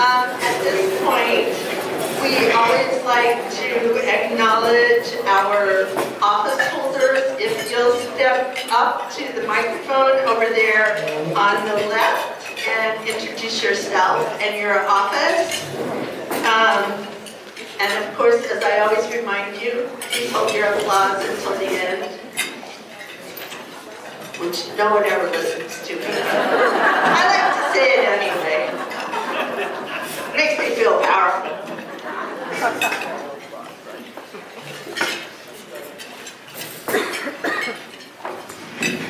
At this point, we always like to acknowledge our office holders. If you'll step up to the microphone over there on the left and introduce yourself and your office. And of course, as I always remind you, please hold your applause until the end, which no one ever listens to me. I like to say it anyway. Makes me feel powerful.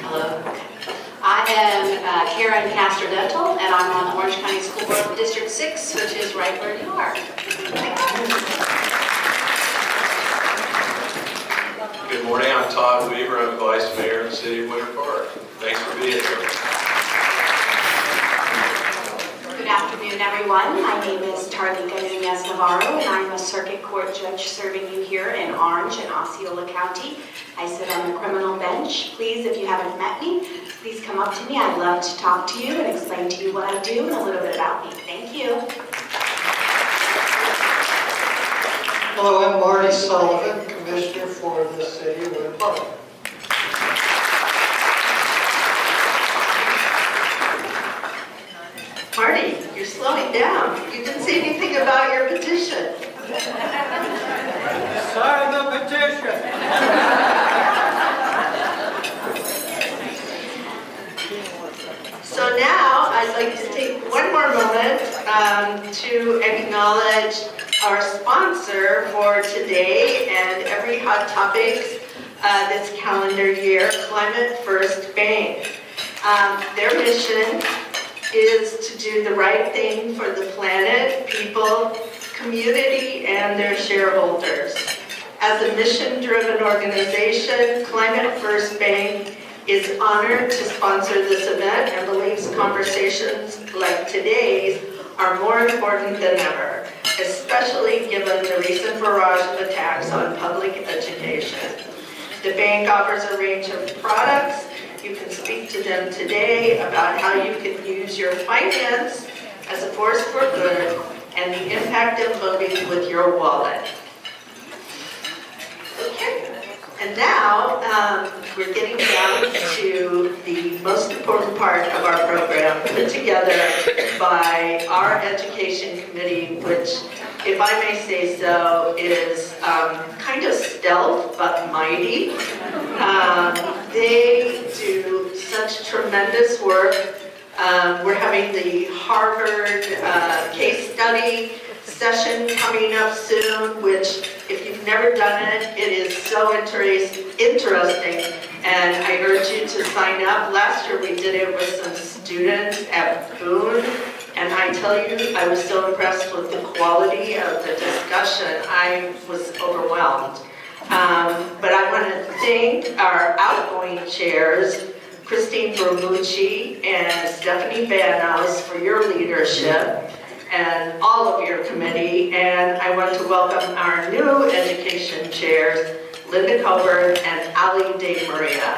Hello. I am Karen Castor-Dental, and I'm on the Orange County School Board of District 6, which is right where you are. Good morning, I'm Todd Weaver. I'm Vice Mayor in the City of Winter Park. Thanks for being here. Good afternoon, everyone. My name is Tarlika Nunez-Navarro, and I'm a circuit court judge serving you here in Orange and Osceola County. I sit on the criminal bench. Please, if you haven't met me, please come up to me. I'd love to talk to you and explain to you what I do and a little bit about me. Thank you. Hello, I'm Marty Sullivan, Commissioner for the City of Winter Park. Marty, you're slowing down. You didn't say anything about your petition. Sign the petition! So now I'd like to take one more moment to acknowledge our sponsor for today and every Hot Topics this calendar year, Climate First Bank. Their mission is to do the right thing for the planet, people, community, and their shareholders. As a mission-driven organization, Climate First Bank is honored to sponsor this event and believes conversations like today's are more important than ever, especially given the recent barrage of attacks on public education. The bank offers a range of products. You can speak to them today about how you can use your finance as a force for good and the impact of voting with your wallet. Okay, and now we're getting down to the most important part of our program, put together by our education committee, which, if I may say so, is kind of stealth but mighty. They do such tremendous work. We're having the Harvard case study session coming up soon, which, if you've never done it, it is so interesting, and I urge you to sign up. Last year we did it with some students at Boone, and I tell you, I was so impressed with the quality of the discussion. I was overwhelmed. But I want to thank our outgoing chairs, Christine Bermucci and Stephanie Banos, for your leadership and all of your committee. And I want to welcome our new education chairs, Linda Colbert and Ali De Maria.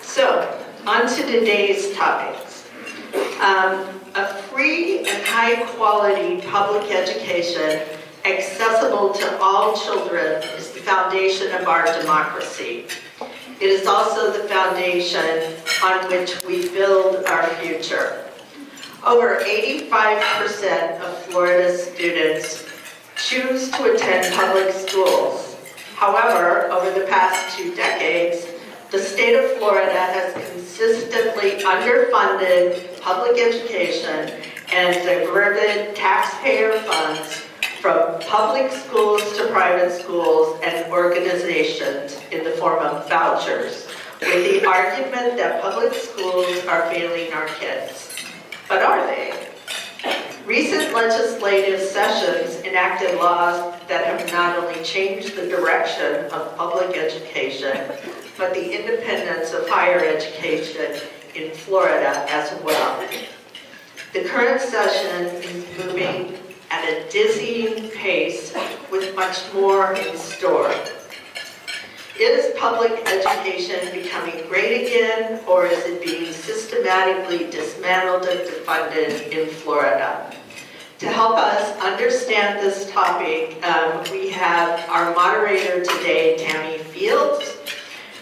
So, on to today's topics. A free and high-quality public education accessible to all children is the foundation of our democracy. It is also the foundation on which we build our future. Over 85% of Florida students choose to attend public schools. However, over the past 2 decades, the state of Florida has consistently underfunded public education and diverted taxpayer funds from public schools to private schools and organizations in the form of vouchers, with the argument that public schools are failing our kids. But are they? Recent legislative sessions enacted laws that have not only changed the direction of public education, but the independence of higher education in Florida as well. The current session is moving at a dizzying pace with much more in store. Is public education becoming great again, or is it being systematically dismantled and defunded in Florida? To help us understand this topic, we have our moderator today, Tammy Fields,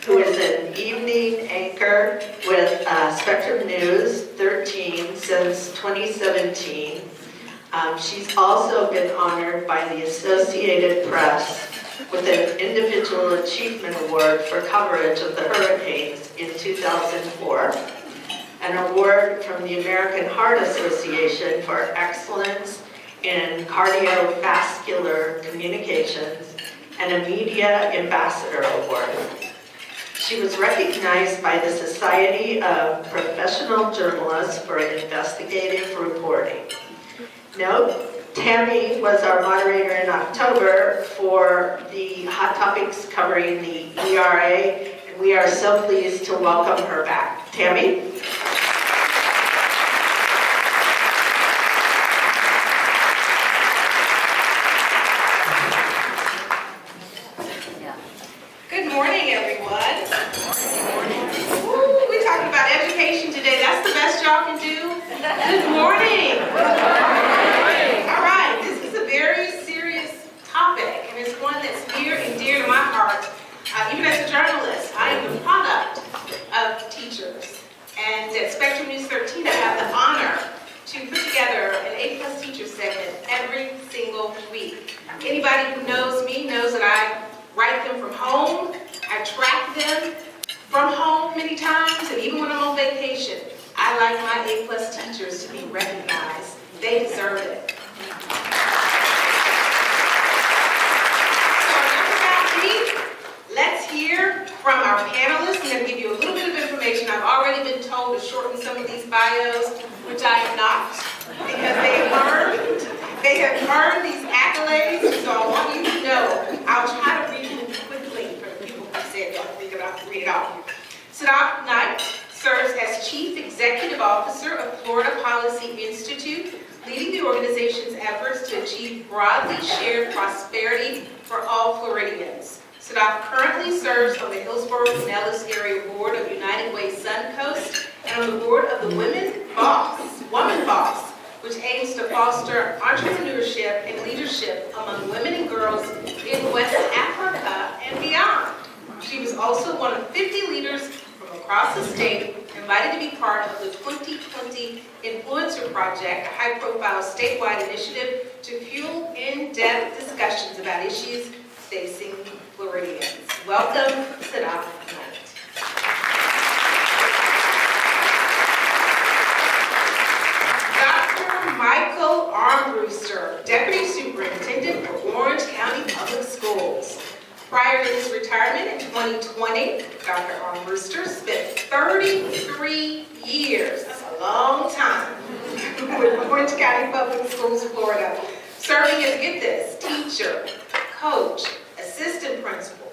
who is an evening anchor with Spectrum News 13 since 2017. She's also been honored by the Associated Press with an Individual Achievement Award for coverage of the hurricanes in 2004, an award from the American Heart Association for excellence in cardiovascular communications, and a Media Ambassador Award. She was recognized by the Society of Professional Journalists for investigative reporting. Note, Tammy was our moderator in October for the hot topics covering the ERA, and we are so pleased to welcome her back. Tammy? Good morning, everyone. Woo, we're talking about education today. That's the best y'all can do. Good morning. All right, this is a very serious topic, and it's one that's near and dear to my heart. Even as a journalist, I am the product of teachers. And at Spectrum News 13, I have the honor to put together an A+ teacher segment every single week. Anybody who knows me knows that I write them from home. I track them from home many times, and even when I'm on vacation, I like my A+ teachers to be recognized. They deserve it. So enough about me. Let's hear from our panelists. I'm going to give you a little bit of information. I've already been told to shorten some of these bios, which I am not, because they have earned these accolades, so I want you to know. I'll try to read them quickly for the people who said don't read it off. Sadaf Knight serves as Chief Executive Officer of Florida Policy Institute, leading the organization's efforts to achieve broadly shared prosperity for all Floridians. Sadaf currently serves on the Hillsborough-Pinellas Area Board of United Way Suncoast and on the board of the Woman Boss, which aims to foster entrepreneurship and leadership among women and girls in West Africa and beyond. She was also one of 50 leaders from across the state invited to be part of the 2020 Influencer Project, a high-profile statewide initiative to fuel in-depth discussions about issues facing Floridians. Welcome, Sadaf Knight. Dr. Michael Armbruster, Deputy Superintendent for Orange County Public Schools. Prior to his retirement in 2020, Dr. Armbruster spent 33 years, that's a long time, with Orange County Public Schools, Florida, serving as, get this, teacher, coach, assistant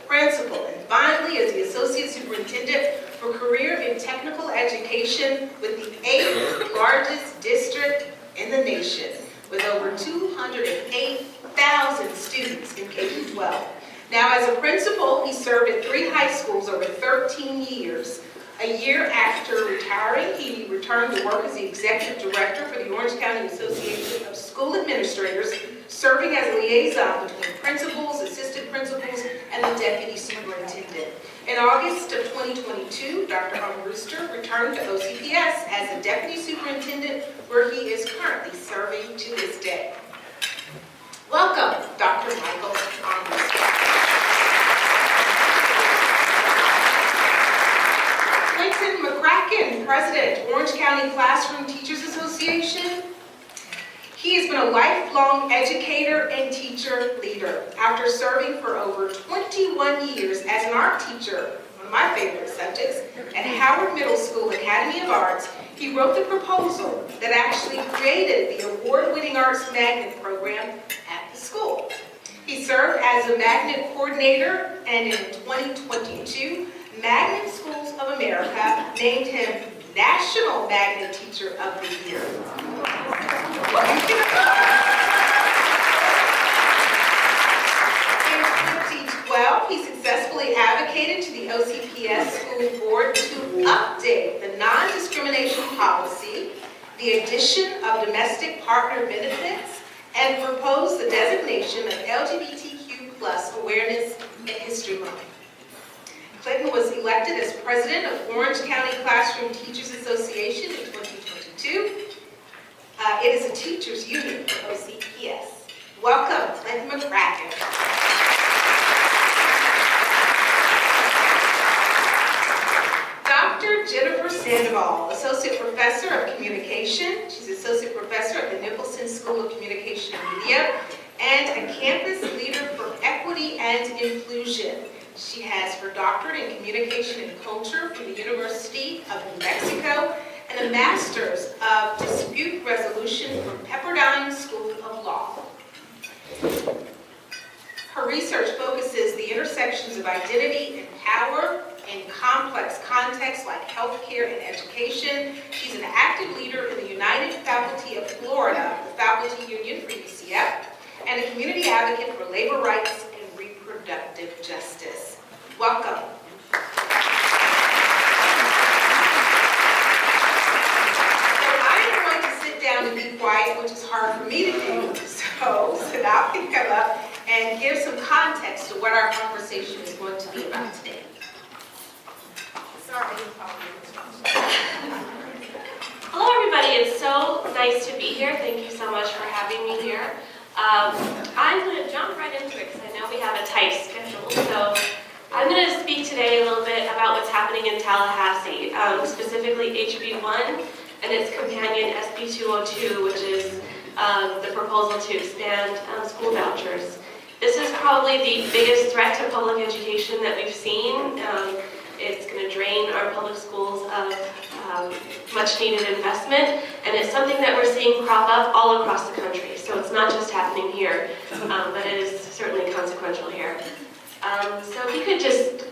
principal, and finally as the Associate Superintendent for Career and Technical Education with the 8th largest district in the nation, with over 208,000 students in K-12. Now, as a principal, he served at 3 high schools over 13 years. A year after retiring, he returned to work as the Executive Director for the Orange County Association of School Administrators, serving as a liaison between principals, assistant principals, and the Deputy Superintendent. In August of 2022, Dr. Armbruster returned to OCPS as a Deputy Superintendent, where he is currently serving to this day. Welcome, Dr. Michael Armbruster. Clinton McCracken, President, Orange County Classroom Teachers Association. He has been a lifelong educator and teacher leader. After serving for over 21 years as an art teacher, one of my favorite subjects, at Howard Middle School Academy of Arts, he wrote the proposal that actually created the award-winning Arts Magnet program at the school. He served as a magnet coordinator, and in 2022, Magnet Schools of America named him National Magnet Teacher of the Year. In 2012, he successfully advocated OCPS School Board to update the non-discrimination policy, the addition of domestic partner benefits, and propose the designation of LGBTQ+ Awareness and History Month. Clinton was elected as president of Orange County Classroom Teachers Association in 2022. It is a teachers union for OCPS. Welcome, Clinton McCracken. Dr. Jennifer Sandoval, Associate Professor of Communication. She's Associate Professor at the Nicholson School of Communication and Media, and a campus leader for equity and inclusion. She has her doctorate in Communication and Culture from the University of New Mexico and a Master's of Dispute Resolution from Pepperdine School of Law. Her research focuses the intersections of identity and power in complex contexts like healthcare and education. She's an active leader in the United Faculty of Florida, the faculty union for UCF, and a community advocate for labor rights and reproductive justice. Welcome. And be quiet, which is hard for me to do. So Sadaf can come up and give some context to what our conversation is going to be about today. Sorry. Hello, everybody. It's so nice to be here. Thank you so much for having me here. I'm going to jump right into it because I know we have a tight schedule. So I'm going to speak today a little bit about what's happening in Tallahassee, specifically HB1 and its companion SP202, which is the proposal to expand school vouchers. This is probably the biggest threat to public education that we've seen. It's going to drain our public schools of much needed investment, and it's something that we're seeing crop up all across the country. So it's not just happening here, but it is certainly consequential here. So if you could just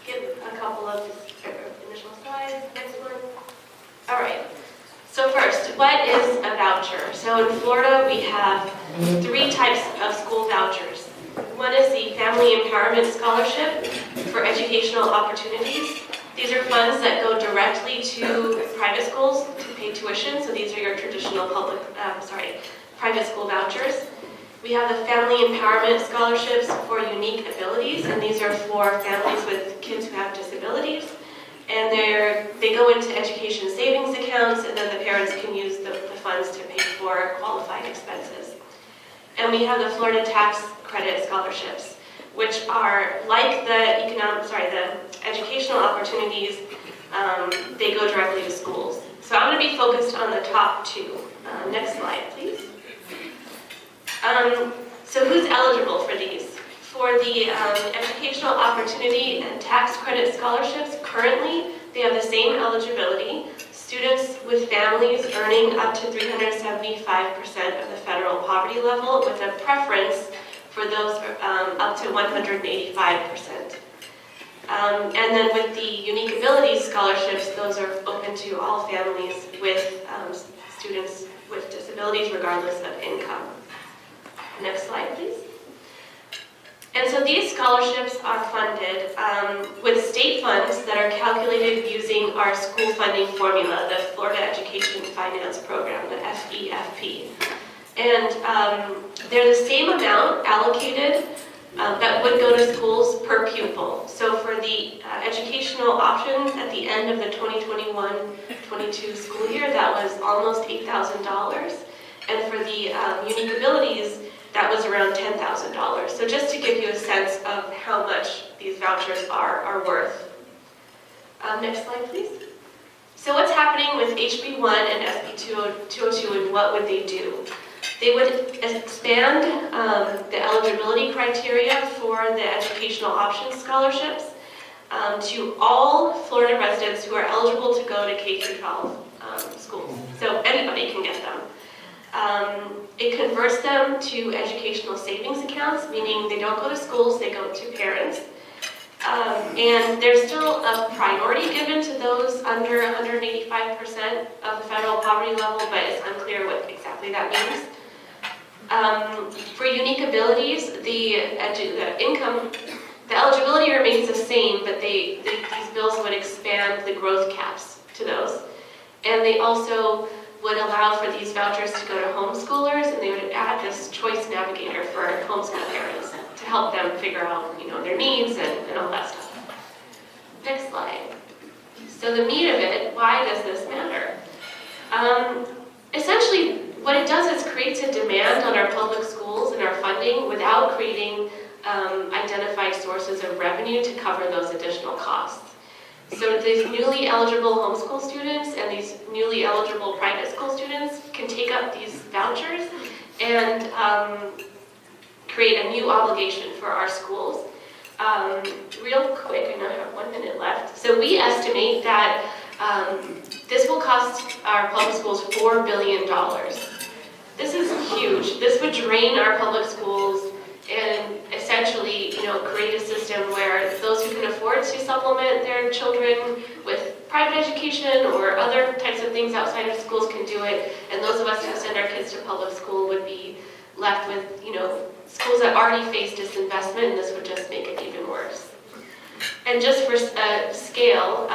get a couple of initial slides, next one. All right, so first, what is a voucher? So in Florida, we have 3 types of school vouchers. One is the Family Empowerment Scholarship for educational opportunities. These are funds that go directly to private schools to pay tuition, so these are your traditional private school vouchers. We have the Family Empowerment Scholarships for Unique Abilities, and these are for families with kids who have disabilities. And they go into education savings accounts, and then the parents can use the funds to pay for qualified expenses. And we have the Florida Tax Credit Scholarships, which are like the educational opportunities. They go directly to schools. So I'm going to be focused on the top 2. Next slide, please. So who's eligible for these? For the educational opportunity and tax credit scholarships, currently they have the same eligibility. Students with families earning up to 375% of the federal poverty level, with a preference for those up to 185%. And then with the Unique Abilities scholarships, those are open to all families with students with disabilities regardless of income. Next slide, please. And so these scholarships are funded with state funds that are calculated using our school funding formula, the Florida Education Finance Program, the FEFP. And they're the same amount allocated that would go to schools per pupil. So for the educational options at the end of the 2021-22 school year, that was almost $8,000. And for the Unique Abilities, that was around $10,000. So just to give you a sense of how much these vouchers are worth. Next slide, please. So what's happening with HB1 and SP202 and what would they do? They would expand the eligibility criteria for the educational options scholarships to all Florida residents who are eligible to go to K-12 schools. So anybody can get them. It converts them to educational savings accounts, meaning they don't go to schools, they go to parents. And there's still a priority given to those under 185% of the federal poverty level, but it's unclear what exactly that means. For Unique Abilities, the income The eligibility remains the same, but these bills would expand the growth caps to those. And they also would allow for these vouchers to go to homeschoolers, and they would add this choice navigator for homeschool parents to help them figure out, their needs and all that stuff. Next slide. So the meat of it, why does this matter? Essentially, what it does is creates a demand on our public schools and our funding without creating identified sources of revenue to cover those additional costs. So these newly eligible homeschool students and these newly eligible private school students can take up these vouchers and create a new obligation for our schools. Real quick, I know I have 1 minute left. So we estimate that this will cost our public schools $4 billion. This is huge. This would drain our public schools and essentially, create a system where those who can afford to supplement their children with private education or other types of things outside of schools can do it, and those of us who send our kids to public school would be left with, schools that already face disinvestment, and this would just make it even worse. And just for scale,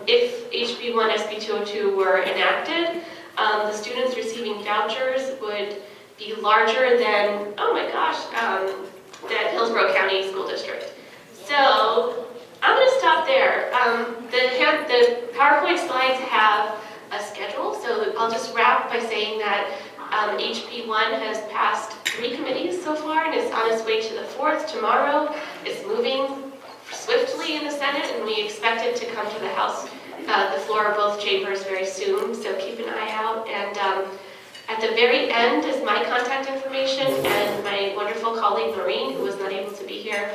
if HB1 and SP202 were enacted, the students receiving vouchers would be larger than, that Hillsborough County School District. So I'm going to stop there. The PowerPoint slides have a schedule, so I'll just wrap by saying that HB1 has passed 3 committees so far, and it's on its way to the 4th tomorrow. It's moving swiftly in the Senate, and we expect it to come to the House, the floor of both chambers very soon, so keep an eye out. And at the very end is my contact information and my wonderful colleague Maureen, who was not able to be here.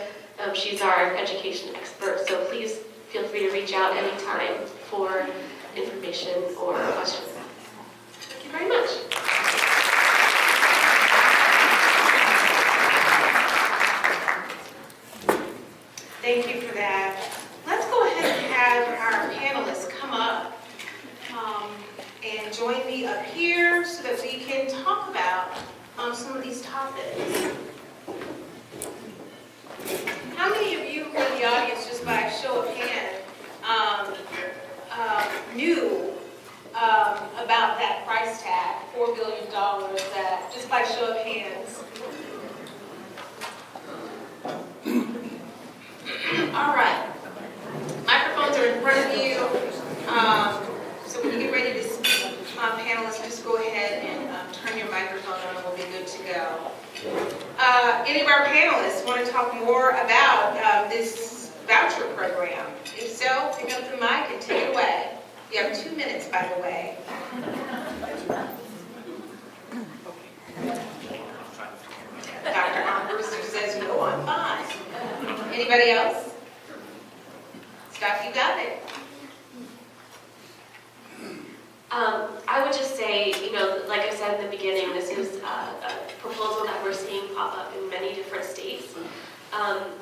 She's our education expert, so please feel free to reach out anytime for information or questions. Thank you very much. Thank you for that. Let's go ahead and have our panelists come up and join me up here so that we can talk about some of these topics. How many of you who are in the audience, just by a show of hand, knew about that price tag, $4 billion, that just by show of hands? All right. Microphones are in front of you. So when you get ready to speak, panelists, just go ahead and turn your microphone on and we'll be good to go. Any of our panelists want to talk more about this voucher program? If so, pick up the mic and take it away. You have 2 minutes, by the way. Dr. Armbruster says, no, I'm fine. Anybody else? Steph, you got it. I would just say, like I said in the beginning, this is a proposal that we're seeing pop up in many different states.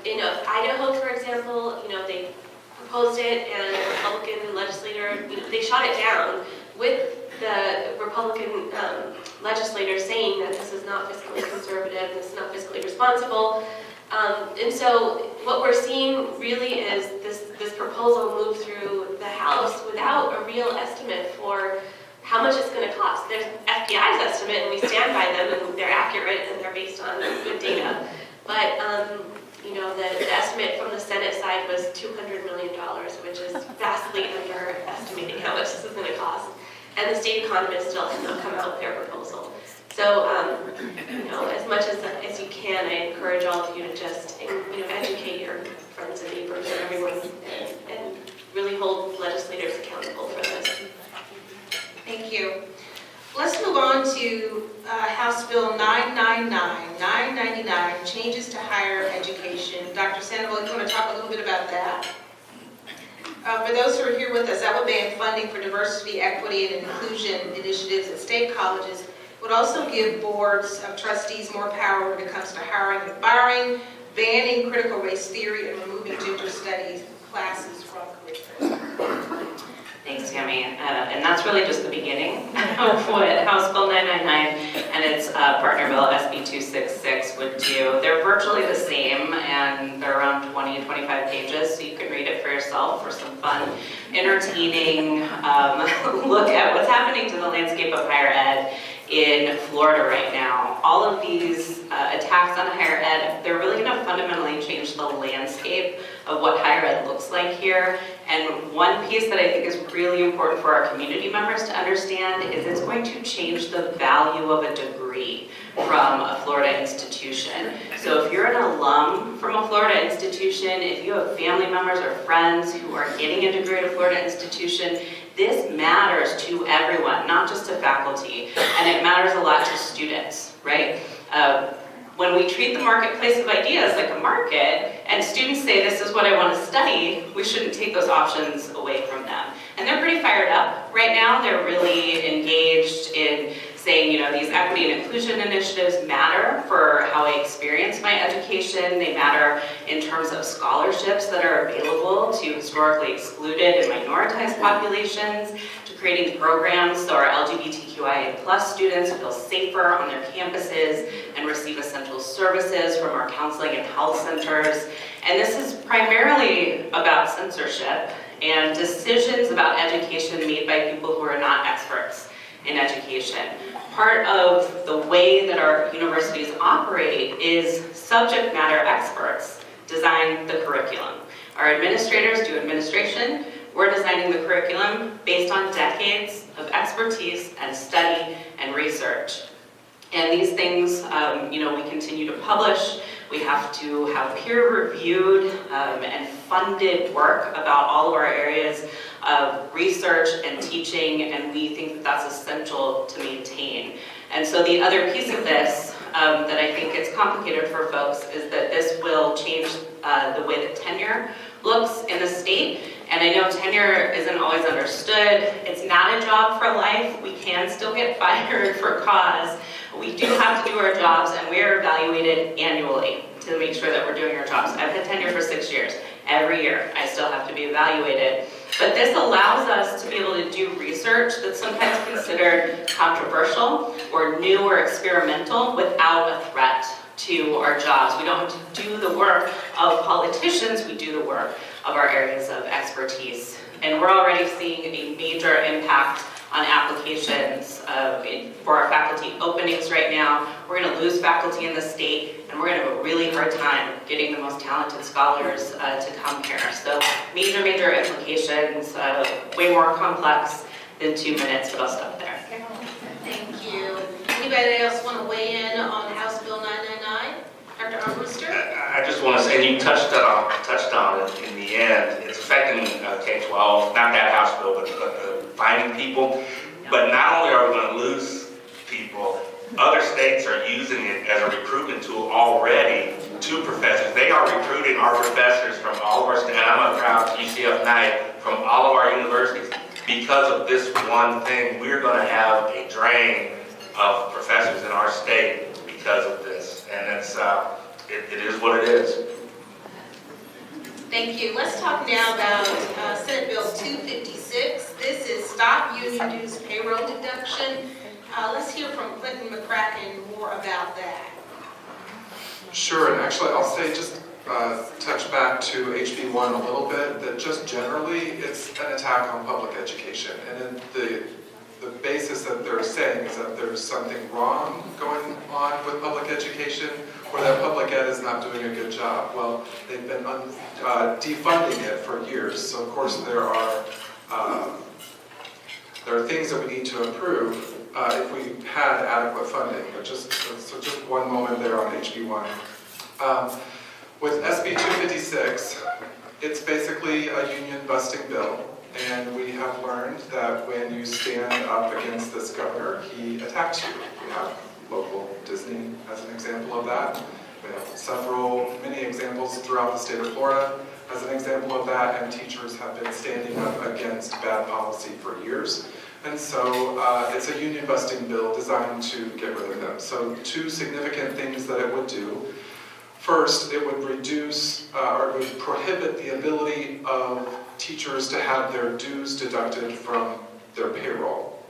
In Idaho, for example, they proposed it, and the Republican legislator, they shot it down with the Republican legislator saying that this is not fiscally conservative, this is not fiscally responsible. And so what we're seeing really is this proposal move through the House without a real estimate for how much it's going to cost. There's FBI's estimate, and we stand by them, and they're accurate, and they're based on good data. But, the estimate from the Senate side was $200 million, which is vastly underestimating how much this is going to cost. And the state economists still have not come out with their proposal. So, as much as you can, I encourage all of you to just, educate your friends and neighbors and everyone, and really hold legislators accountable for this. Thank you. Let's move on to House Bill 999, changes to higher education. Dr. Sandoval, you want to talk a little bit about that? For those who are here with us, that would ban funding for diversity, equity, and inclusion initiatives at state colleges. It would also give boards of trustees more power when it comes to hiring and firing, banning critical race theory, and removing gender studies classes from curriculum. Thanks, Tammy. And that's really just the beginning of what House Bill 999 and it's partner bill SB266 would do. They're virtually the same, and they're around 20 to 25 pages, so you can read it for yourself for some fun, entertaining look at what's happening to the landscape of higher ed in Florida right now. All of these attacks on higher ed, they're really going to fundamentally change the landscape of what higher ed looks like here. And one piece that I think is really important for our community members to understand is it's going to change the value of a degree from a Florida institution. So if you're an alum from a Florida institution, if you have family members or friends who are getting a degree at a Florida institution, this matters to everyone, not just to faculty, and it matters a lot to students, right? When we treat the marketplace of ideas like a market, and students say, this is what I want to study, we shouldn't take those options away from them. And they're pretty fired up right now. They're really engaged in saying, you know, these equity and inclusion initiatives matter for how I experience my education. They matter in terms of scholarships that are available to historically excluded and minoritized populations, to creating programs so our LGBTQIA+ students feel safer on their campuses and receive essential services from our counseling and health centers. And this is primarily about censorship and decisions about education made by people who are not experts in education. Part of the way that our universities operate is subject matter experts design the curriculum. Our administrators do administration. We're designing the curriculum based on decades of expertise and study and research. And these things, we continue to publish. We have to have peer-reviewed and funded work about all of our areas of research and teaching, and we think that that's essential to maintain. And so the other piece of this that I think gets complicated for folks is that this will change the way that tenure looks in the state. And I know tenure isn't always understood. It's not a job for life. We can still get fired for cause. We do have to do our jobs, and we are evaluated annually to make sure that we're doing our jobs. I've had tenure for 6 years. Every year, I still have to be evaluated. But this allows us to be able to do research that's sometimes considered controversial or new or experimental without a threat to our jobs. We don't have to do the work of politicians, we do the work of our areas of expertise. And we're already seeing a major impact on applications for our faculty openings right now. We're going to lose faculty in the state, and we're going to have a really hard time getting the most talented scholars to come here. So major implications, way more complex than 2 minutes, but I'll stop there. Thank you. Anybody else want to weigh in on House Bill 999? Dr. Armbruster? I just want to say, and you touched on it in the end, it's affecting K-12, not that House bill, but finding people. But not only are we going to lose people, other states are using it as a recruitment tool already to professors. They are recruiting our professors from all of our states, and I'm a proud UCF Knight, from all of our universities. Because of this one thing, we're going to have a drain of professors in our state because of this. And it's, it is what it is. Thank you. Let's talk now about Senate Bill 256. This is Stop Union Dues Payroll Deduction. Let's hear from Clinton McCracken more about that. Sure, and actually I'll say just touch back to HB1 a little bit, that just generally it's an attack on public education. And the basis that they're saying is that there's something wrong going on with public education, or that public ed is not doing a good job. Well, they've been defunding it for years, so of course there are things that we need to improve if we had adequate funding. But just one moment there on HB1. With SB 256, it's basically a union-busting bill. And we have learned that when you stand up against this governor, he attacks you. We have local Disney as an example of that. We have many examples throughout the state of Florida as an example of that, and teachers have been standing up against bad policy for years. And so it's a union-busting bill designed to get rid of them. So 2 significant things that it would do. First, it would reduce or it would prohibit the ability of teachers to have their dues deducted from their payroll.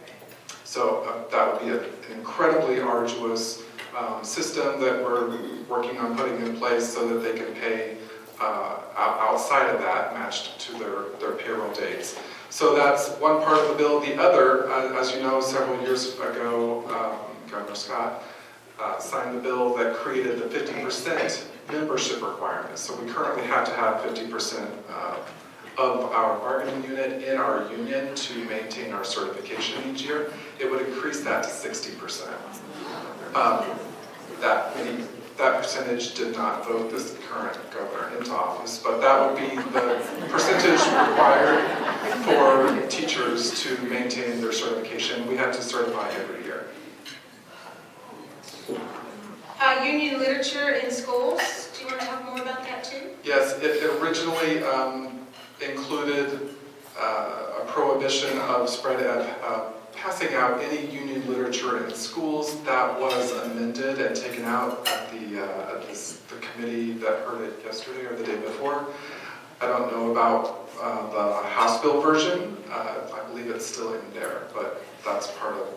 So that would be an incredibly arduous system that we're working on putting in place so that they can pay outside of that, matched to their payroll dates. So that's one part of the bill. The other, as you know, several years ago, Governor Scott signed the bill that created the 50% membership requirement. So we currently have to have 50% of our bargaining unit in our union to maintain our certification each year. It would increase that to 60%. That percentage did not vote this current governor into office, but that would be the percentage required for teachers to maintain their certification. We have to certify every year. Union literature in schools, do you want to talk more about that too? Yes, it originally included a prohibition of passing out any union literature in schools. That was amended and taken out at the committee that heard it yesterday or the day before. I don't know about the House bill version. I believe it's still in there, but that's part of,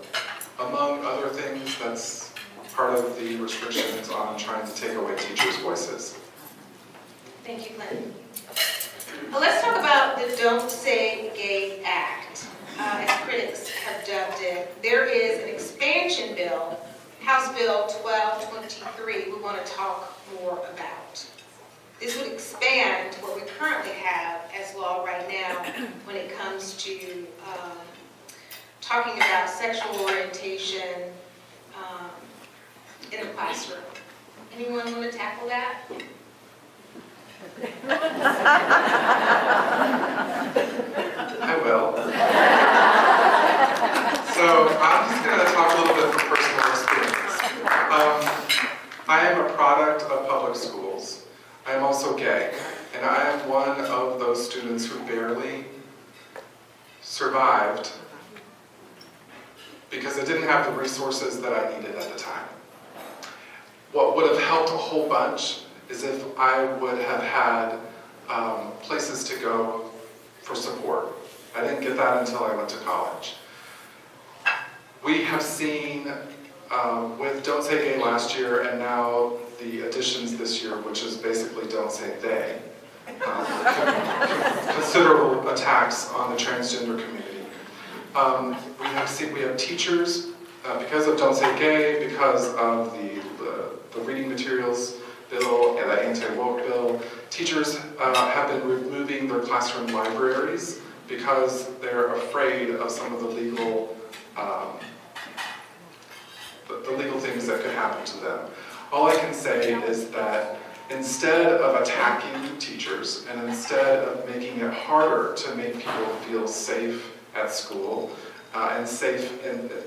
among other things, that's part of the restrictions on trying to take away teachers' voices. Thank you, Clinton. Well, let's talk about the Don't Say Gay Act. As critics have dubbed it, there is an expansion bill, House Bill 1223, we want to talk more about. This would expand what we currently have as law right now when it comes to talking about sexual orientation in the classroom. Anyone want to tackle that? I will. So I'm just going to talk a little bit from personal experience. I am a product of public schools. I am also gay, and I am one of those students who barely survived because I didn't have the resources that I needed at the time. What would have helped a whole bunch is if I would have had places to go for support. I didn't get that until I went to college. We have seen with Don't Say Gay last year and now the additions this year, which is basically Don't Say They, considerable attacks on the transgender community. We have teachers, because of Don't Say Gay, because of the reading materials bill and the anti-woke bill, teachers have been removing their classroom libraries because they're afraid of some of the legal things that could happen to them. All I can say is that instead of attacking teachers and instead of making it harder to make people feel safe at school and safe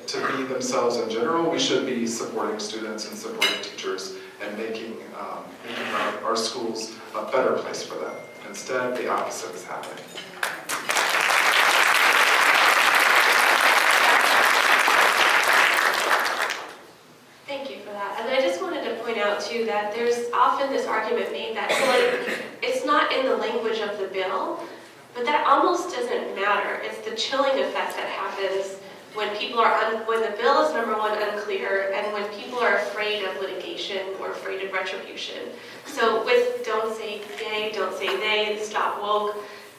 to be themselves in general, we should be supporting students and supporting teachers and making our schools a better place for them. Instead, the opposite is happening. Thank you for that. And I just wanted to point out too that there's often this argument made that it's not in the language of the bill, but that almost doesn't matter. It's the chilling effect that happens when people are when the bill is, number one, unclear, and when people are afraid of litigation or afraid of retribution. So with Don't Say Gay, Don't Say They, Stop Woke,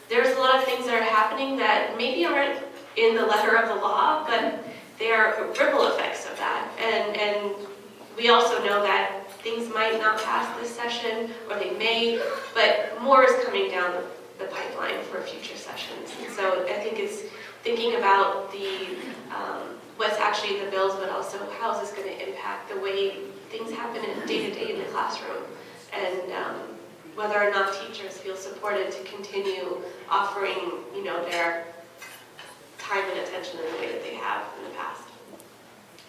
there's a lot of things that are happening that maybe aren't in the letter of the law, but they are ripple effects of that. And we also know that things might not pass this session, or they may, but more is coming down the pipeline for future sessions. And so I think it's thinking about the what's actually in the bills, but also how is this going to impact the way things happen in day-to-day in the classroom, and whether or not teachers feel supported to continue offering, their time and attention in the way that they have in the past.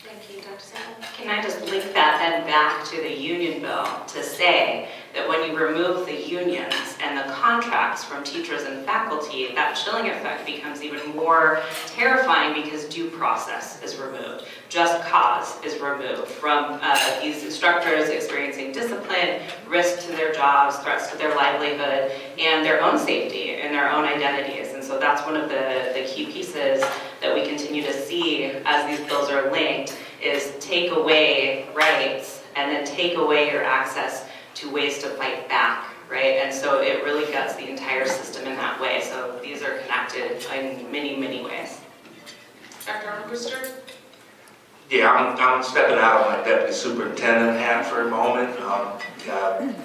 Thank you, Dr. Sandel. Can I just link that then back to the union bill to say that when you remove the unions and the contracts from teachers and faculty, that chilling effect becomes even more terrifying because due process is removed. Just cause is removed from these instructors experiencing discipline, risk to their jobs, threats to their livelihood, and their own safety and their own identities. And so that's one of the key pieces that we continue to see as these bills are linked is take away rights and then take away your access to ways to fight back, right? And so it really guts the entire system in that way. So these are connected in many, many ways. Dr. Armbruster? Yeah, I'm stepping out of my deputy superintendent hat for a moment.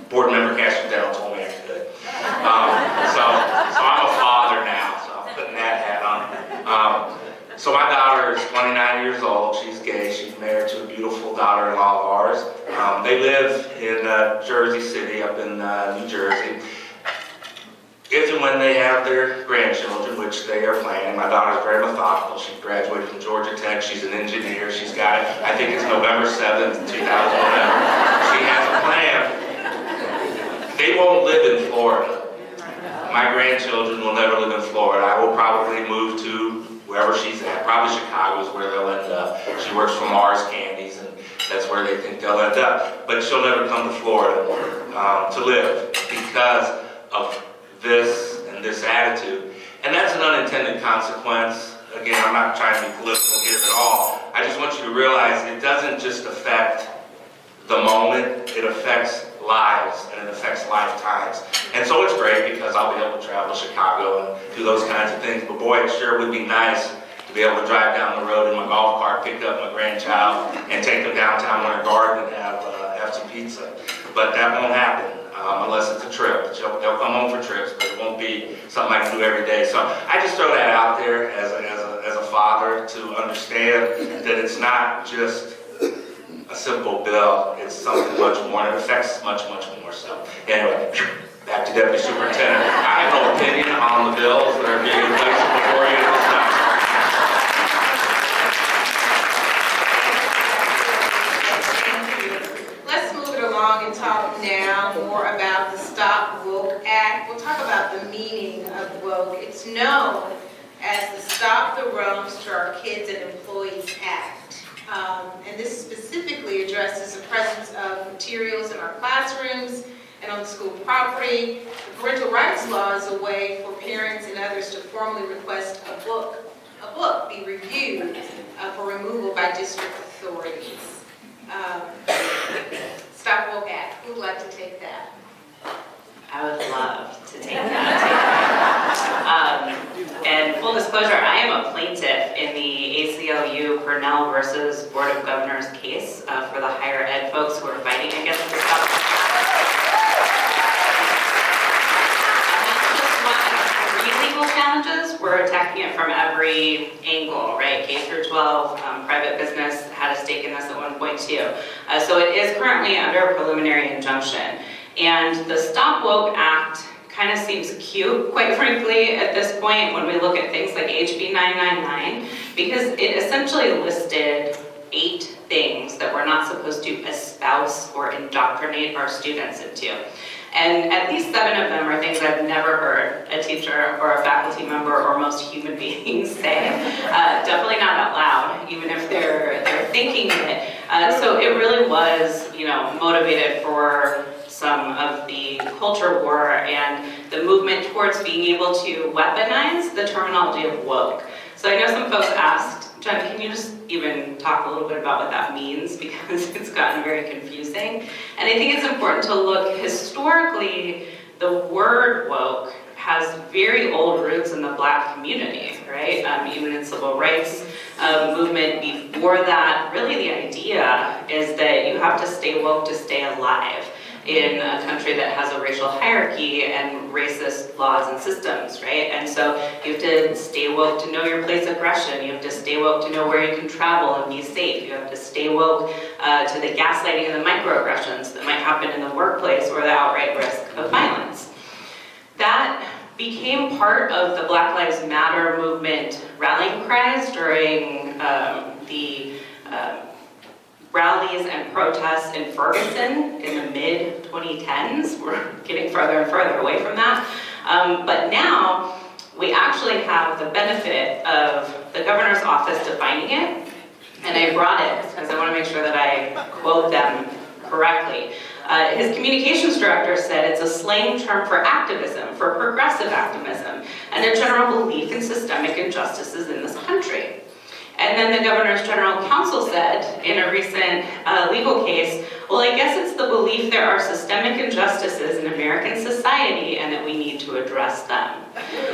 Board member Cashin Dell told me I could. So I'm a father now, so I'm putting that hat on. So my daughter is 29 years old. She's gay. She's married to a beautiful daughter-in-law of ours. They live in Jersey City, up in New Jersey. If and when they have their grandchildren, which they are planning, my daughter's very methodical. She graduated from Georgia Tech. She's an engineer. She's got it. I think it's November 7th, 2011. She has a plan. They won't live in Florida. My grandchildren will never live in Florida. I will probably move to wherever she's at. Probably Chicago is where they'll end up. She works for Mars Candies, and that's where they think they'll end up. But she'll never come to Florida to live because of this and this attitude. And that's an unintended consequence. Again, I'm not trying to be political here at all. I just want you to realize it doesn't just affect the moment, it affects lives and it affects lifetimes. And so it's great because I'll be able to travel to Chicago and do those kinds of things. But boy, it sure would be nice to be able to drive down the road in my golf cart, pick up my grandchild, and take them downtown Winter Garden and have some pizza. But that won't happen. Unless it's a trip. They'll come home for trips, but it won't be something I can do every day. So I just throw that out there as a father to understand that it's not just a simple bill. It's something much more, and it affects much, much more. So anyway, back to Deputy Superintendent. I have no opinion on the bills that are being placed before you at this time. And talk now more about the Stop Woke Act. We'll talk about the meaning of woke. It's known as the Stop the Roams to Our Kids and Employees Act. And this specifically addresses the presence of materials in our classrooms and on the school property. The parental rights law is a way for parents and others to formally request a book be reviewed for removal by district authorities. Stop Woke Act. Who would like to take that? I would love to take that. And full disclosure, I am a plaintiff in the ACLU Cornell versus Board of Governors case for the higher ed folks who are fighting against the Stop Woke Act. Legal challenges, we're attacking it from every angle, right? K through 12, private business had a stake in this at one point too. So it is currently under a preliminary injunction. And the Stop Woke Act kind of seems cute, quite frankly, at this point when we look at things like HB 999, because it essentially listed 8 things that we're not supposed to espouse or indoctrinate our students into. And at least 7 of them are things I've never heard a teacher or a faculty member or most human beings say. Definitely not out loud, even if they're thinking it. So it really was, motivated for some of the culture war and the movement towards being able to weaponize the terminology of woke. So I know some folks asked, Jen, can you just even talk a little bit about what that means? Because it's gotten very confusing. And I think it's important to look historically, the word woke has very old roots in the Black community, right? Even in civil rights movement before that, really the idea is that you have to stay woke to stay alive in a country that has a racial hierarchy and racist laws and systems, right? And so you have to stay woke to know your place of aggression. You have to stay woke to know where you can travel and be safe. You have to stay woke to the gaslighting and the microaggressions that might happen in the workplace or the outright risk of violence. That became part of the Black Lives Matter movement rallying cries during the rallies and protests in Ferguson in the mid-2010s. We're getting further and further away from that. But now we actually have the benefit of the governor's office defining it. And I brought it because I want to make sure that I quote them correctly. His communications director said it's a slang term for activism, for progressive activism, and a general belief in systemic injustices in this country. And then the Governor's General Counsel said in a recent legal case, well, I guess it's the belief there are systemic injustices in American society and that we need to address them.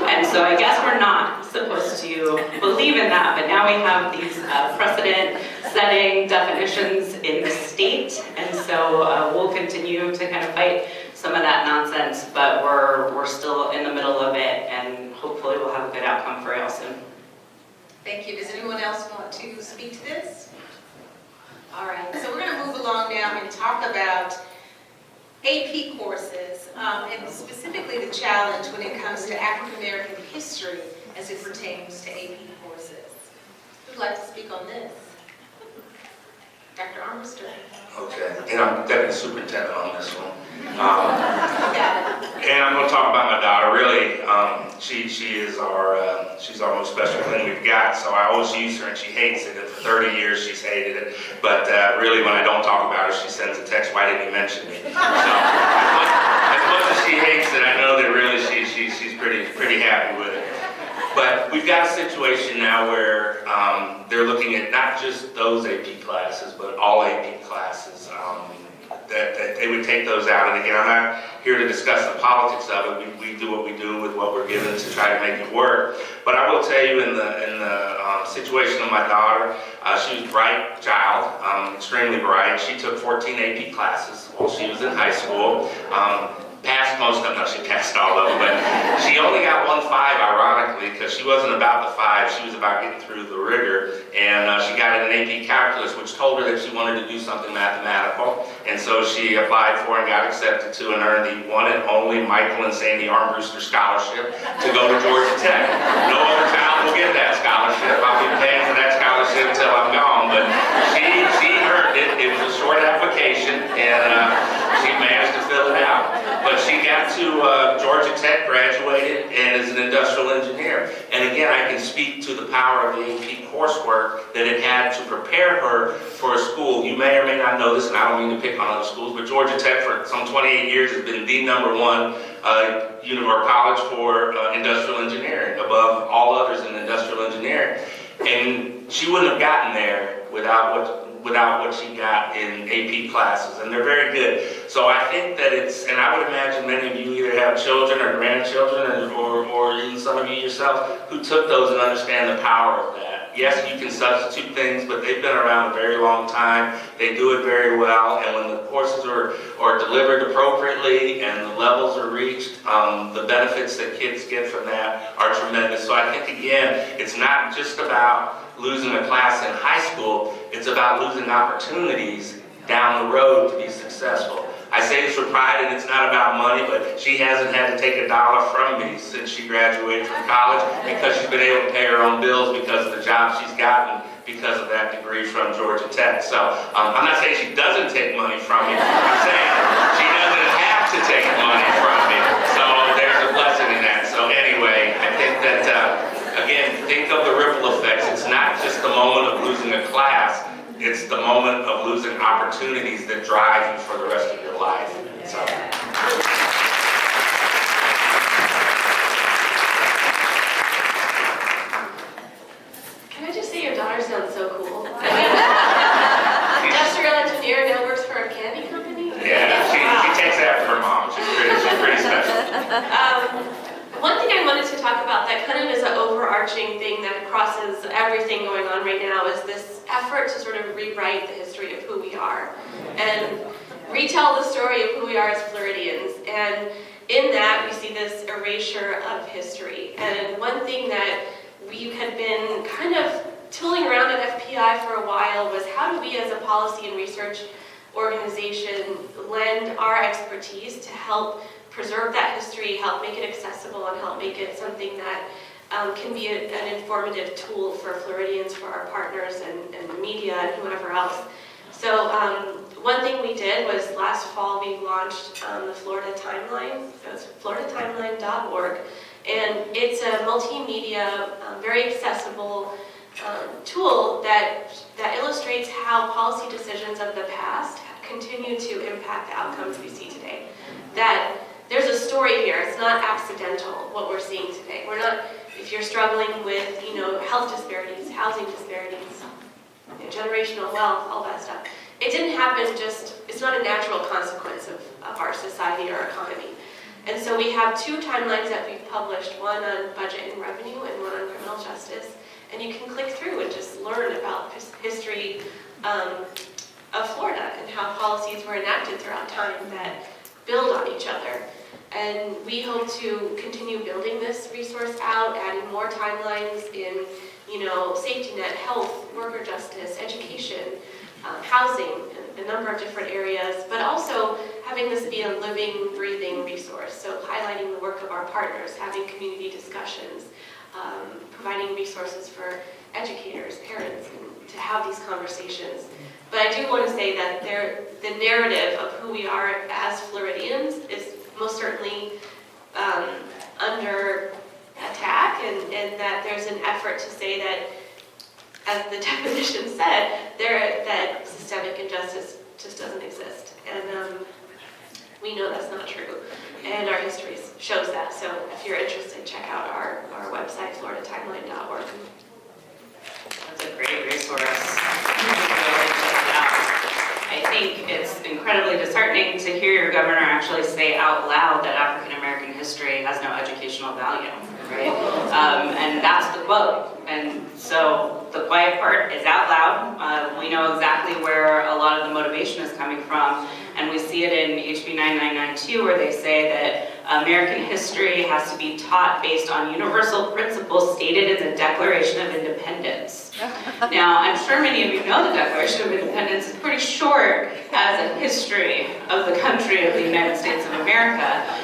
And so I guess we're not supposed to believe in that, but now we have these precedent-setting definitions in the state, and so we'll continue to kind of fight some of that nonsense, but we're still in the middle of it, and hopefully we'll have a good outcome for y'all soon. Thank you. Does anyone else want to speak to this? All right, so we're going to move along now and talk about AP courses, and specifically the challenge when it comes to African American history as it pertains to AP courses. Who'd like to speak on this? Dr. Armstrong. Okay, and I'm Deputy Superintendent on this one. Got it. And I'm going to talk about my daughter. Really, she's our most special thing we've got. So I always use her, and she hates it. And for 30 years, she's hated it. But really, when I don't talk about her, she sends a text, "Why didn't you mention me?" So as much as she hates it, I know that really she's pretty happy with it. But we've got a situation now where they're looking at not just those AP classes, but all AP classes. That they would take those out. And again, I'm not here to discuss the politics of it. We do what we do with what we're given to try to make it work. But I will tell you, in the situation of my daughter, she was a bright child, extremely bright. She took 14 AP classes while she was in high school. Passed most of them. No, she passed all of them, but she only got 1 5, ironically, because she wasn't about the 5. She was about getting through the rigor, and she got an AP calculus, which told her that she wanted to do something mathematical, and so she applied for and got accepted to and earned the one and only Michael and Sandy Armbruster Scholarship to go to Georgia Tech. No other child will get that scholarship. I'll be paying for that scholarship until I'm gone, but she earned it. It was a short application, and she managed to fill it out. But she got to Georgia Tech, graduated, and is an industrial engineer. And again, I can speak to the power of the AP coursework that it had to prepare her for a school. You may or may not know this, and I don't mean to pick on other schools, but Georgia Tech for some 28 years has been the #1 college for industrial engineering, above all others in industrial engineering. And she wouldn't have gotten there without what she got in AP classes, and they're very good. So I think that and I would imagine many of you either have children or grandchildren, or even some of you yourself, who took those and understand the power of that. Yes, you can substitute things, but they've been around a very long time. They do it very well, and when the courses are delivered appropriately and the levels are reached, the benefits that kids get from that are tremendous. So I think, again, it's not just about losing a class in high school, it's about losing opportunities down the road to be successful. I say this with pride, and it's not about money, but she hasn't had to take $1 from me since she graduated from college, because she's been able to pay her own bills because of the job she's gotten because of that degree from Georgia Tech. So I'm not saying she doesn't take money from me, I'm saying she doesn't have to take money from me. So there's a blessing in that. So anyway, I think that again, think of the ripple effects. It's not just the moment of losing a class, it's the moment of losing opportunities that drive you for the rest of your life. So. Can I just say your daughter sounds so cool? Industrial engineer, now works for a candy company? Yeah, she takes after her mom. She's pretty special. One thing I wanted to talk about that kind of is an overarching thing that crosses everything going on right now is this effort to sort of rewrite the history of who we are and retell the story of who we are as Floridians. And in that, we see this erasure of history. And one thing that we had been kind of tooling around at FPI for a while was how do we as a policy and research organization lend our expertise to help preserve that history, help make it accessible, and help make it something that can be an informative tool for Floridians, for our partners, and the media, and whoever else. So one thing we did was last fall we launched the Florida Timeline. So it's floridatimeline.org, and it's a multimedia, very accessible tool that illustrates how policy decisions of the past continue to impact the outcomes we see today. That there's a story here. It's not accidental what we're seeing today. We're not, if you're struggling with, health disparities, housing disparities, generational wealth, all that stuff. It didn't happen it's not a natural consequence of our society or economy. And so we have two timelines that we've published, one on budget and revenue and one on criminal justice. And you can click through and just learn about history of Florida and how policies were enacted throughout time that build on each other. And we hope to continue building this resource out, adding more timelines in, safety net, health, worker justice, education, housing, a number of different areas, but also having this be a living, breathing resource. So highlighting the work of our partners, having community discussions, providing resources for educators, parents, and to have these conversations. But I do want to say that the narrative of who we are as Floridians is most certainly under attack, and that there's an effort to say that, as the definition said, that systemic injustice just doesn't exist. And we know that's not true. And our history shows that. So if you're interested, check out our website, floridatimeline.org. That's a great resource. I think it's incredibly disheartening to hear your governor actually say out loud that African American history has no educational value, right? And that's the quote. And so the quiet part is out loud. We know exactly where a lot of the motivation is coming from. And we see it in HB 9992, where they say that American history has to be taught based on universal principles stated in the Declaration of Independence. Now, I'm sure many of you know the Declaration of Independence is pretty short as a history of the country of the United States of America.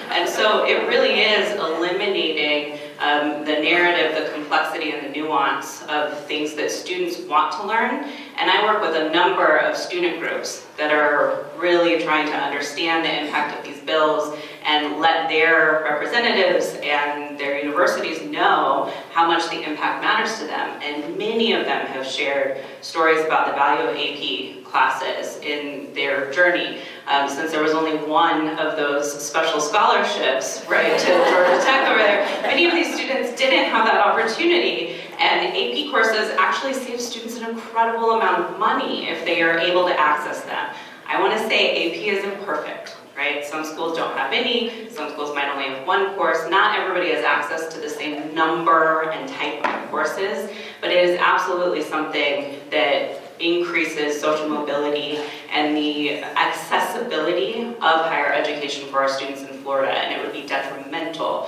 And so it really is eliminating the narrative, the complexity, and the nuance of things that students want to learn. And I work with a number of student groups that are really trying to understand the impact of these bills and let their representatives and their universities know how much the impact matters to them. And many of them have shared stories about the value of AP classes in their journey. Since there was only one of those special scholarships, right, to Georgia Tech over there, many of these students didn't have that opportunity. And AP courses actually save students an incredible amount of money if they are able to access them. I want to say AP isn't perfect, right? Some schools don't have any, some schools might only have one course. Not everybody has access to the same number and type of courses, but it is absolutely something that increases social mobility and the accessibility of higher education for our students in Florida, and it would be detrimental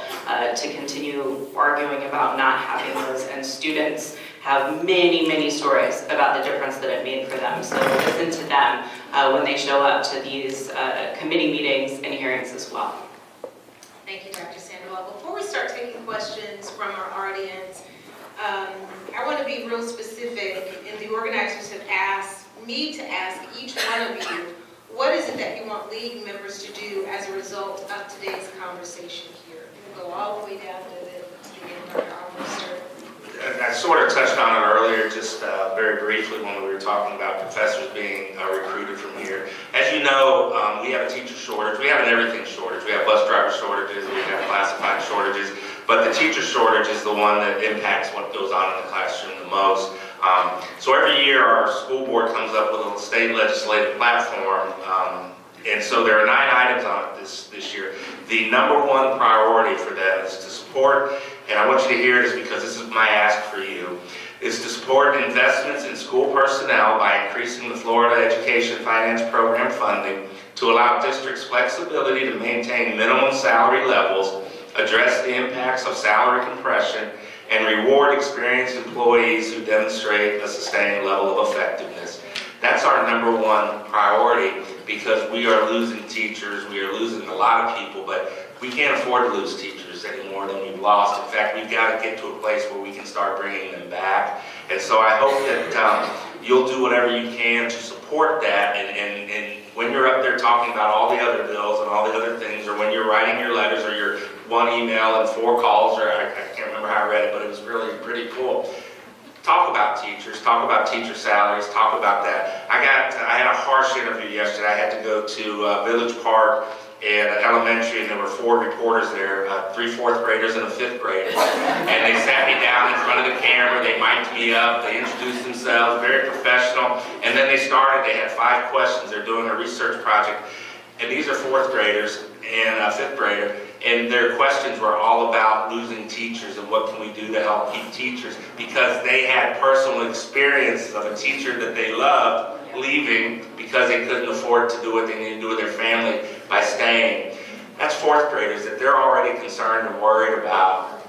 to continue arguing about not having those. And students have many, many stories about the difference that it made for them. So listen to them when they show up to these committee meetings and hearings as well. Thank you, Dr. Sandoval. Before we start taking questions from our audience, I want to be real specific, and the organizers have asked me to ask each one of you, what is it that you want league members to do as a result of today's conversation here? We'll go all the way down to the end, Dr. Albrister. I sort of touched on it earlier, just very briefly when we were talking about professors being recruited from here. As you know, we have a teacher shortage. We have an everything shortage. We have bus driver shortages. We have classified shortages. But the teacher shortage is the one that impacts what goes on in the classroom the most. So every year our school board comes up with a state legislative platform. And so there are 9 items on it this year. The number one priority for them is to support, and I want you to hear this because this is my ask for you, is to support investments in school personnel by increasing the Florida Education Finance Program funding to allow districts flexibility to maintain minimum salary levels, address the impacts of salary compression, and reward experienced employees who demonstrate a sustained level of effectiveness. That's our number one priority because we are losing teachers, we are losing a lot of people, but we can't afford to lose teachers any more than we've lost. In fact, we've got to get to a place where we can start bringing them back. And so I hope that you'll do whatever you can to support that. And when you're up there talking about all the other bills and all the other things, or when you're writing your letters or your 1 email and 4 calls, or I can't remember how I read it, but it was really pretty cool. talk about teachers, talk about teacher salaries, talk about that. I had a harsh interview yesterday. I had to go to Village Park and elementary, and there were 4 reporters there, 3 fourth graders and a 5th grader. And they sat me down in front of the camera, they mic'd me up, they introduced themselves, very professional. And then they started, they had 5 questions. They're doing a research project. And these are 4th graders and a 5th grader. And their questions were all about losing teachers and what can we do to help keep teachers, because they had personal experience of a teacher that they loved leaving because they couldn't afford to do what they needed to do with their family by staying. That's 4th graders that they're already concerned and worried about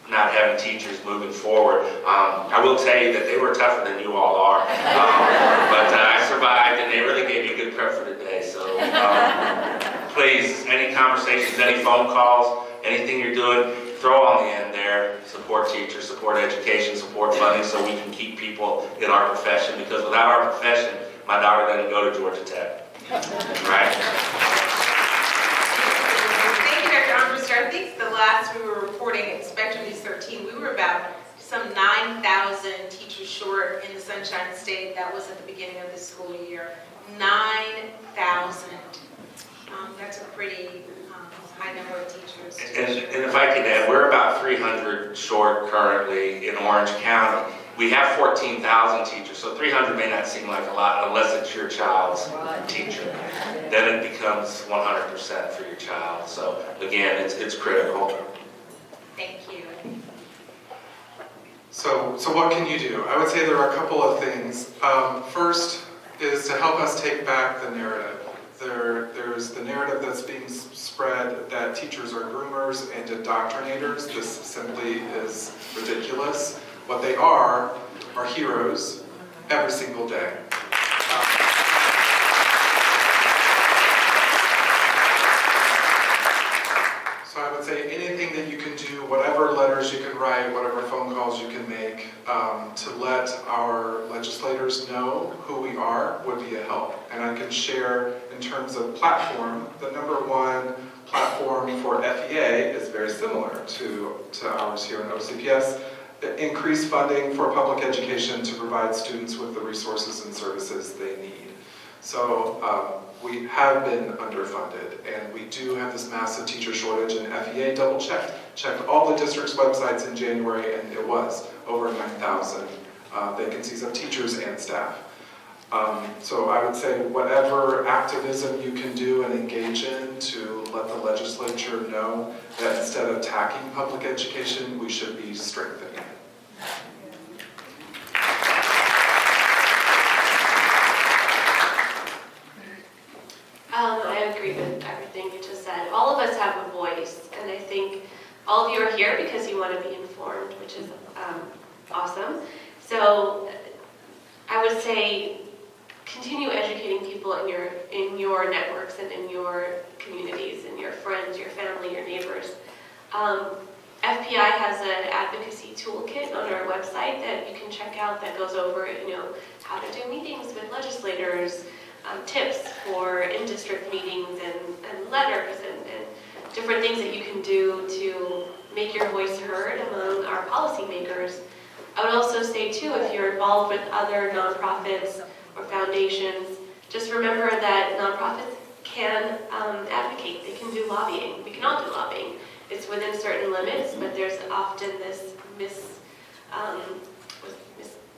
not having teachers moving forward. I will tell you that they were tougher than you all are, but I survived and they really gave me a good prep for today. So please, any conversations, any phone calls, anything you're doing, throw on the end there. Support teachers, support education, support funding so we can keep people in our profession, because without our profession, my daughter doesn't go to Georgia Tech. Right? Thank you, Dr. Armbruster. I think the last we were reporting at Spectrum News 13, we were about some 9,000 teachers short in the Sunshine State. That was at the beginning of the school year. 9,000. That's a pretty high number of teachers. And if I could add, we're about 300 short currently in Orange County. We have 14,000 teachers, so 300 may not seem like a lot unless it's your child's teacher. Then it becomes 100% for your child. So again, it's critical. Thank you. So what can you do? I would say there are a couple of things. First is to help us take back the narrative. There's the narrative that's being spread that teachers are groomers and indoctrinators. This simply is ridiculous. What they are heroes every single day. So I would say anything that you can do, whatever letters you can write, whatever phone calls you can make, to let our legislators know who we are would be a help. And I can share in terms of platform, the #1 platform for FEA is very similar to ours here in OCPS. Increase funding for public education to provide students with the resources and services they need. So we have been underfunded, and we do have this massive teacher shortage, and FEA checked all the district's websites in January, and it was over 9,000 vacancies of teachers and staff. So I would say whatever activism you can do and engage in to let the legislature know that instead of attacking public education, we should be strengthening it. I agree with everything you just said. All of us have a voice, and I think all of you are here because you want to be informed, which is awesome. So I would say continue educating people in your networks and in your communities, and your friends, your family, your neighbors. FPI has an advocacy toolkit on our website that you can check out that goes over, how to do meetings with legislators, tips for in-district meetings and letters and different things that you can do to make your voice heard among our policymakers. I would also say too, if you're involved with other nonprofits or foundations, just remember that nonprofits can advocate, they can do lobbying. We can all do lobbying. It's within certain limits, but there's often this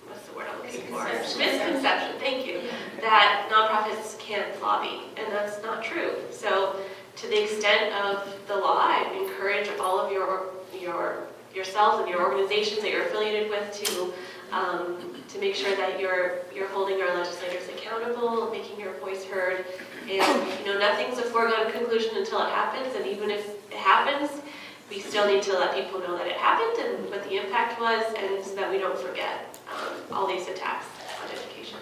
what's the word I'm looking for? Misconception, thank you, that nonprofits can't lobby, and that's not true. So to the extent of the law, I encourage all of yourselves and your organizations that you're affiliated with to make sure that you're holding our legislators accountable, making your voice heard, and nothing's a foregone conclusion until it happens, and even if it happens, we still need to let people know that it happened and what the impact was, and so that we don't forget all these attacks on education.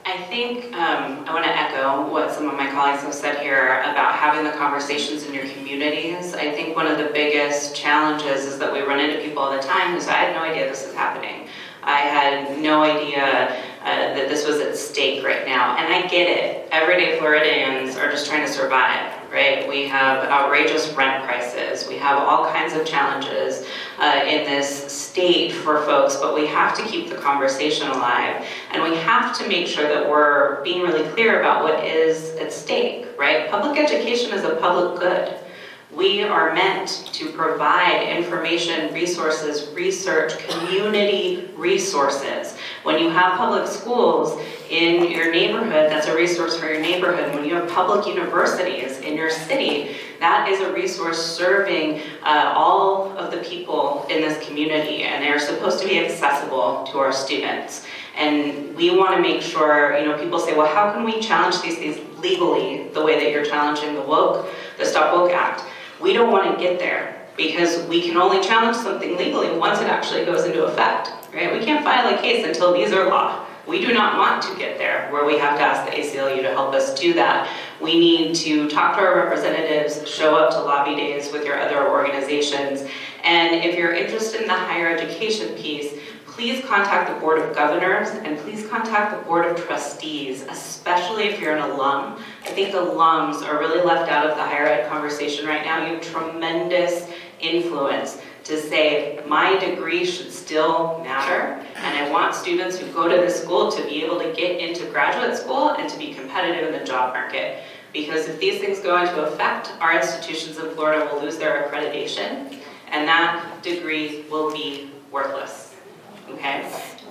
I think I want to echo what some of my colleagues have said here about having the conversations in your communities. I think one of the biggest challenges is that we run into people all the time who say, I had no idea this is happening. I had no idea that this was at stake right now. And I get it. Everyday Floridians are just trying to survive. right? We have outrageous rent prices. We have all kinds of challenges in this state for folks, but we have to keep the conversation alive. And we have to make sure that we're being really clear about what is at stake, right? Public education is a public good. We are meant to provide information, resources, research, community resources. When you have public schools in your neighborhood, that's a resource for your neighborhood. When you have public universities in your city, that is a resource serving all of the people in this community, and they're supposed to be accessible to our students. And we want to make sure, people say, well, how can we challenge these things legally the way that you're challenging the Stop Woke Act? We don't want to get there because we can only challenge something legally once it actually goes into effect, right? We can't file a case until these are law. We do not want to get there where we have to ask the ACLU to help us do that. We need to talk to our representatives, show up to lobby days with your other organizations, and if you're interested in the higher education piece, please contact the Board of Governors and please contact the Board of Trustees, especially if you're an alum. I think alums are really left out of the higher ed conversation right now. You have tremendous influence to say, my degree should still matter, and I want students who go to this school to be able to get into graduate school and to be competitive in the job market. Because if these things go into effect, our institutions in Florida will lose their accreditation, and that degree will be worthless. Okay?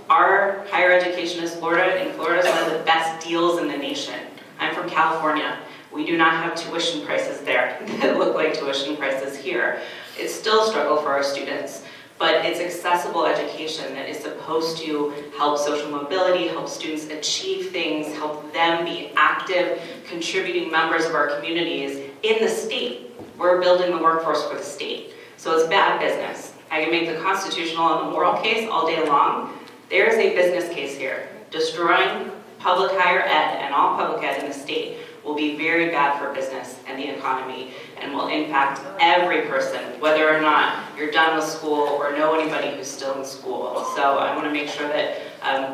Our higher education in Florida is one of the best deals in the nation. I'm from California. We do not have tuition prices there that look like tuition prices here. It's still a struggle for our students, but it's accessible education that is supposed to help social mobility, help students achieve things, help them be active, contributing members of our communities in the state. We're building the workforce for the state. So it's bad business. I can make the constitutional and the moral case all day long. There is a business case here. Destroying public higher ed and all public ed in the state will be very bad for business and the economy and will impact every person, whether or not you're done with school or know anybody who's still in school. So I want to make sure that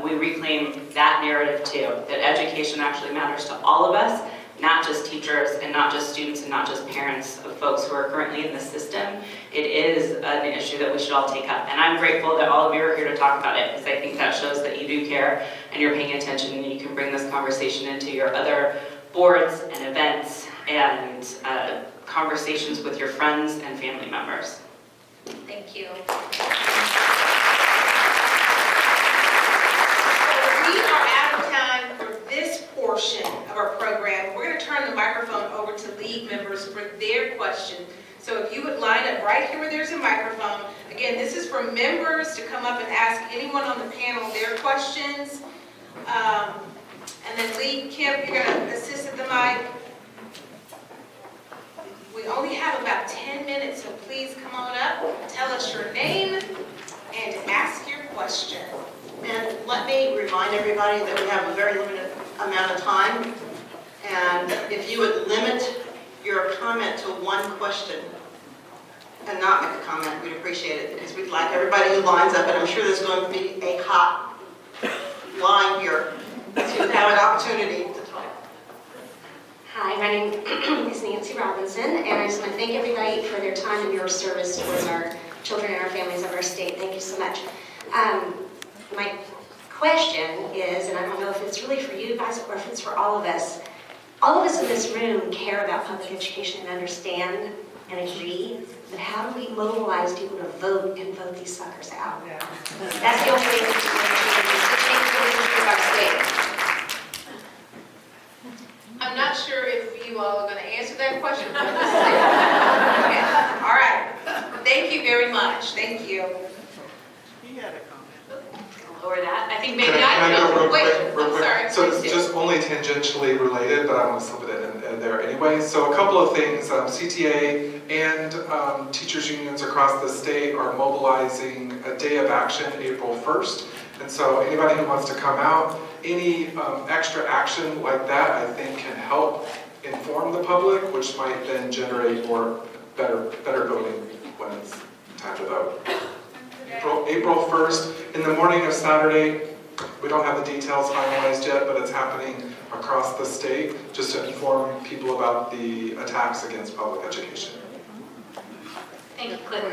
we reclaim that narrative too, that education actually matters to all of us, not just teachers and not just students and not just parents of folks who are currently in the system. It is an issue that we should all take up. And I'm grateful that all of you are here to talk about it, because I think that shows that you do care and you're paying attention, and you can bring this conversation into your other boards and events and conversations with your friends and family members. Thank you. We are out of time for this portion of our program. We're going to turn the microphone over to league members for their question. So if you would line up right here where there's a microphone. Again, this is for members to come up and ask anyone on the panel their questions. And then Lee, Kim, you're going to assist at the mic. We only have about 10 minutes, so please come on up, tell us your name, and ask your question. And let me remind everybody that we have a very limited amount of time. And if you would limit your comment to one question and not make a comment, we'd appreciate it, because we'd like everybody who lines up, and I'm sure there's going to be a hot line here, to have an opportunity to talk. Hi, my name is Nancy Robinson, and I just want to thank everybody for their time and your service towards our children and our families of our state. Thank you so much. My question is, and I don't know if it's really for you guys or if it's for all of us in this room care about public education and understand and agree, but how do we mobilize people to vote and vote these suckers out? Yeah. That's the only way to change the our state. I'm not sure if you all are going to answer that question. Okay. All right. Thank you very much. Thank you. You had a comment. Lower that. I think maybe Can I go real Wait, quick? I'm sorry. So Please it's do. just only tangentially related, but I want to slip it in there anyway. So a couple of things, CTA and teachers unions across the state are mobilizing a day of action April 1st. And so anybody who wants to come out, any extra action like that, I think can help inform the public, which might then generate better voting when it's time to vote. April 1st, in the morning of Saturday, We don't have the details finalized yet, but it's happening across the state, just to inform people about the attacks against public education. Thank you, Clinton.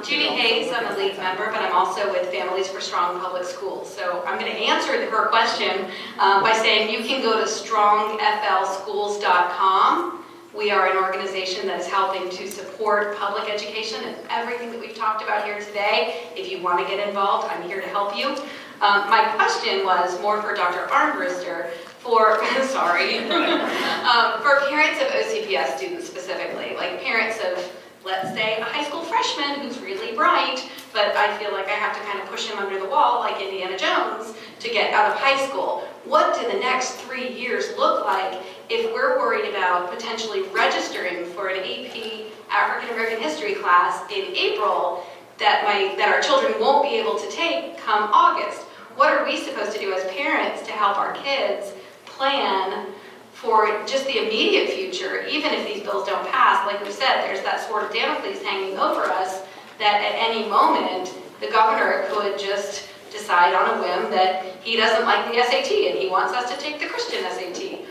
Judy Hayes, I'm a league member, but I'm also with Families for Strong Public Schools. So I'm going to answer her question by saying you can go to strongflschools.com. We are an organization that is helping to support public education and everything that we've talked about here today. If you want to get involved, I'm here to help you. My question was more for Dr. Armbruster for, sorry, for parents of OCPS students specifically, like parents of, let's say, a high school freshman who's really bright, but I feel like I have to kind of push him under the wall like Indiana Jones to get out of high school. What do the next 3 years look like if we're worried about potentially registering for an AP African American history class in April that our children won't be able to take come August? What are we supposed to do as parents to help our kids plan for just the immediate future, even if these bills don't pass? Like we said, there's that sword of Damocles hanging over us that at any moment the governor could just decide on a whim that he doesn't like the SAT and he wants us to take the Christian SAT.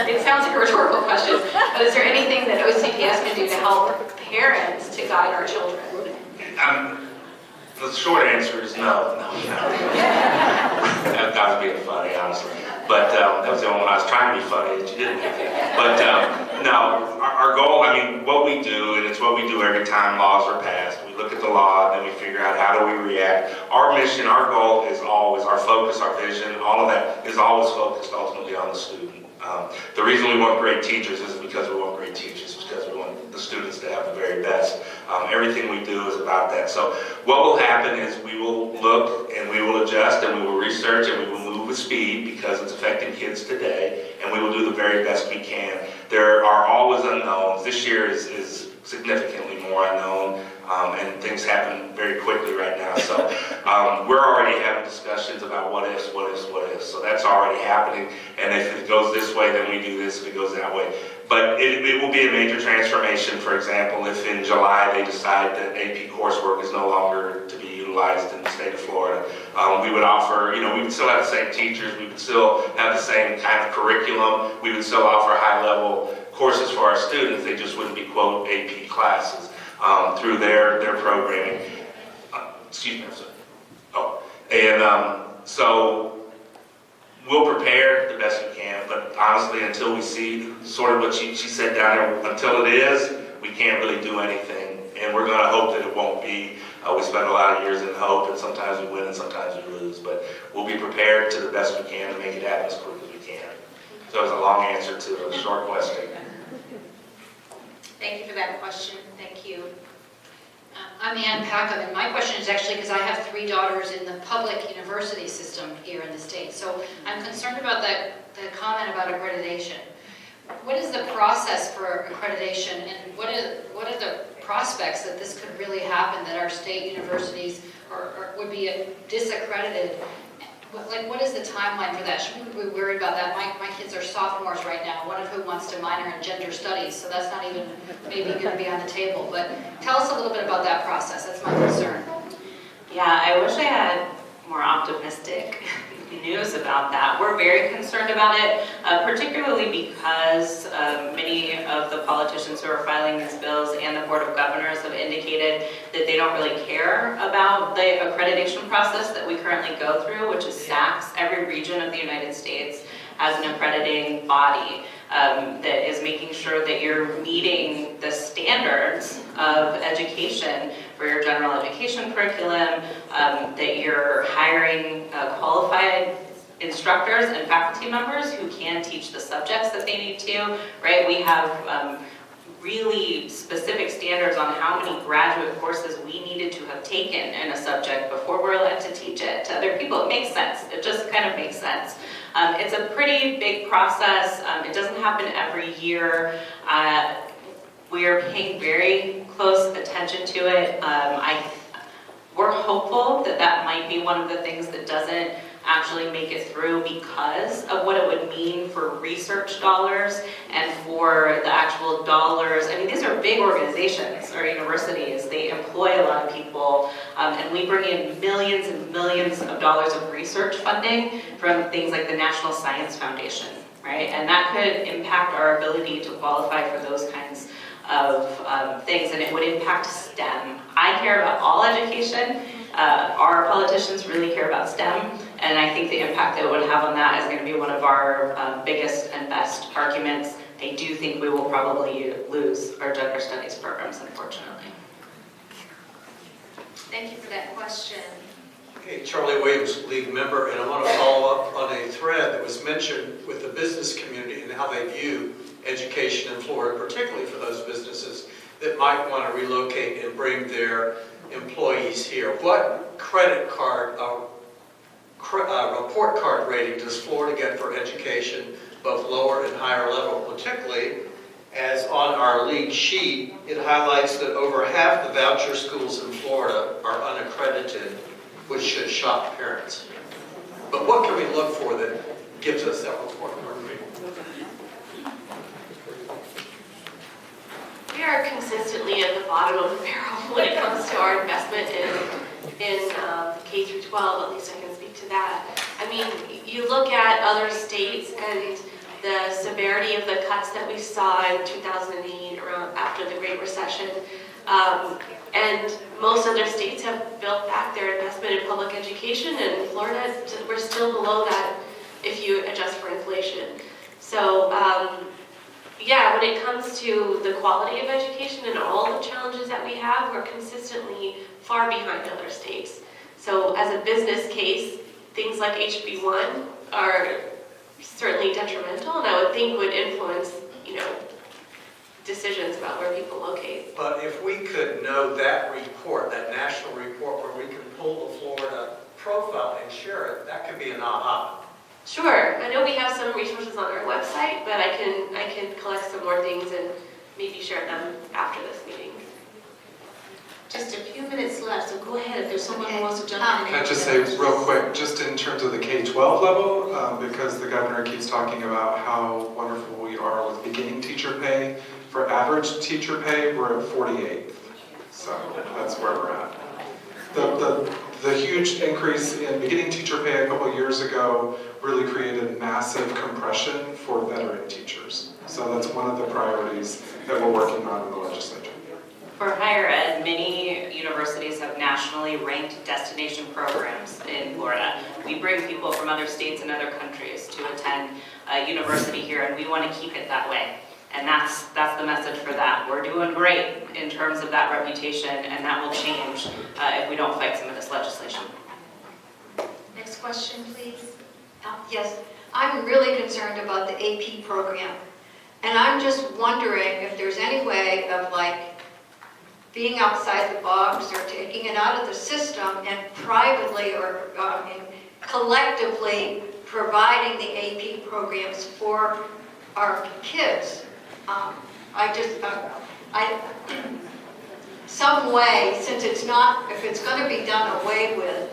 It sounds like a rhetorical question, but is there anything that OCPS can do to help parents to guide our children? The short answer is no. That was being funny, honestly. But that was the only one I was trying to be funny that you didn't have. But no, our goal, I mean, what we do, and it's what we do every time laws are passed. We look at the law and then we figure out how do we react. Our mission, our goal is always, our focus, our vision, all of that is always focused ultimately on the student. The reason we want great teachers is because we want great teachers, because we want the students to have the very best. Everything we do is about that. So what will happen is we will look and we will adjust and we will research and we will move with speed because it's affecting kids today, and we will do the very best we can. There are always unknowns. This year is significantly more unknown, and things happen very quickly right now. So we're already having discussions about what ifs. So that's already happening. And if it goes this way, then we do this. If it goes that way. But it will be a major transformation. For example, if in July they decide that AP coursework is no longer to be utilized in the state of Florida, we would offer, we would still have the same teachers, we would still have the same kind of curriculum, we would still offer high-level courses for our students. They just wouldn't be, quote, AP classes through their programming. Excuse me, I'm sorry. Oh, and so we'll prepare the best we can, but honestly, until we see sort of what she said down there, until it is, we can't really do anything. And we're going to hope that it won't be. We spend a lot of years in hope, and sometimes we win and sometimes we lose. But we'll be prepared to the best we can to make it happen as quick as we can. So it was a long answer to a short question. Thank you for that question. Thank you. I'm Ann Packham, and my question is actually because I have 3 daughters in the public university system here in the state. So I'm concerned about the comment about accreditation. What is the process for accreditation, and what are the prospects that this could really happen, that our state universities would be disaccredited? Like, what is the timeline for that? Shouldn't we be worried about that? My kids are sophomores right now, one of whom wants to minor in gender studies, so that's not even maybe going to be on the table. But tell us a little bit about that process. That's my concern. Yeah, I wish I had more optimistic news about that. We're very concerned about it, particularly because many of the politicians who are filing these bills and the Board of Governors have indicated that they don't really care about the accreditation process that we currently go through, which is SACS. Every region of the United States has an accrediting body that is making sure that you're meeting the standards of education for your general education curriculum, that you're hiring qualified instructors and faculty members who can teach the subjects that they need to, right? We have really specific standards on how many graduate courses we needed to have taken in a subject before we're allowed to teach it to other people. It makes sense. It just kind of makes sense. It's a pretty big process. It doesn't happen every year. We are paying very close attention to it. We're hopeful that that might be one of the things that doesn't actually make it through because of what it would mean for research dollars and for the actual dollars. I mean, these are big organizations, our universities. They employ a lot of people, and we bring in millions and millions of dollars of research funding from things like the National Science Foundation, right? And that could impact our ability to qualify for those kinds of things, and it would impact STEM. I care about all education. Our politicians really care about STEM, and I think the impact that it would have on that is going to be one of our biggest and best arguments. I do think we will probably lose our gender studies programs, unfortunately. Thank you for that question. Hey, Charlie Williams, League member, and I want to follow up on a thread that was mentioned with the business community and how they view education in Florida, particularly for those businesses that might want to relocate and bring their employees here. What credit card, report card rating does Florida get for education, both lower and higher level, particularly as on our league sheet, it highlights that over half the voucher schools in Florida are unaccredited, which should shock parents. But what can we look for that gives us that report card rating? We are consistently at the bottom of the barrel when it comes to our investment in K through 12, at least I can speak to that. I mean, you look at other states and the severity of the cuts that we saw in 2008 around after the Great Recession, and most other states have built back their investment in public education, and in Florida, we're still below that if you adjust for inflation. So, yeah, when it comes to the quality of education and all the challenges that we have, we're consistently far behind other states. So as a business case, things like HB1 are certainly detrimental, and I would think would influence, decisions about where people locate. But if we could know that report, that national report where we can pull the Florida profile and share it, that could be an aha. Sure, I know we have some resources on our website, but I can collect some more things and maybe share them after this meeting. Just a few minutes left, so go ahead if there's someone who wants to jump in. Can I just say real quick, just in terms of the K-12 level, because the governor keeps talking about how wonderful we are with beginning teacher pay. For average teacher pay, we're at 48th, so that's where we're at. The huge increase in beginning teacher pay a couple of years ago really created massive compression for veteran teachers. So that's one of the priorities that we're working on in the legislature. For higher ed, many universities have nationally ranked destination programs in Florida. We bring people from other states and other countries to attend a university here, and we want to keep it that way. And that's the message for that. We're doing great in terms of that reputation, and that will change if we don't fight some of this legislation. Next question, please. Yes, I'm really concerned about the AP program. And I'm just wondering if there's any way of being outside the box or taking it out of the system and privately or collectively providing the AP programs for our kids. Some way, since if it's going to be done away with,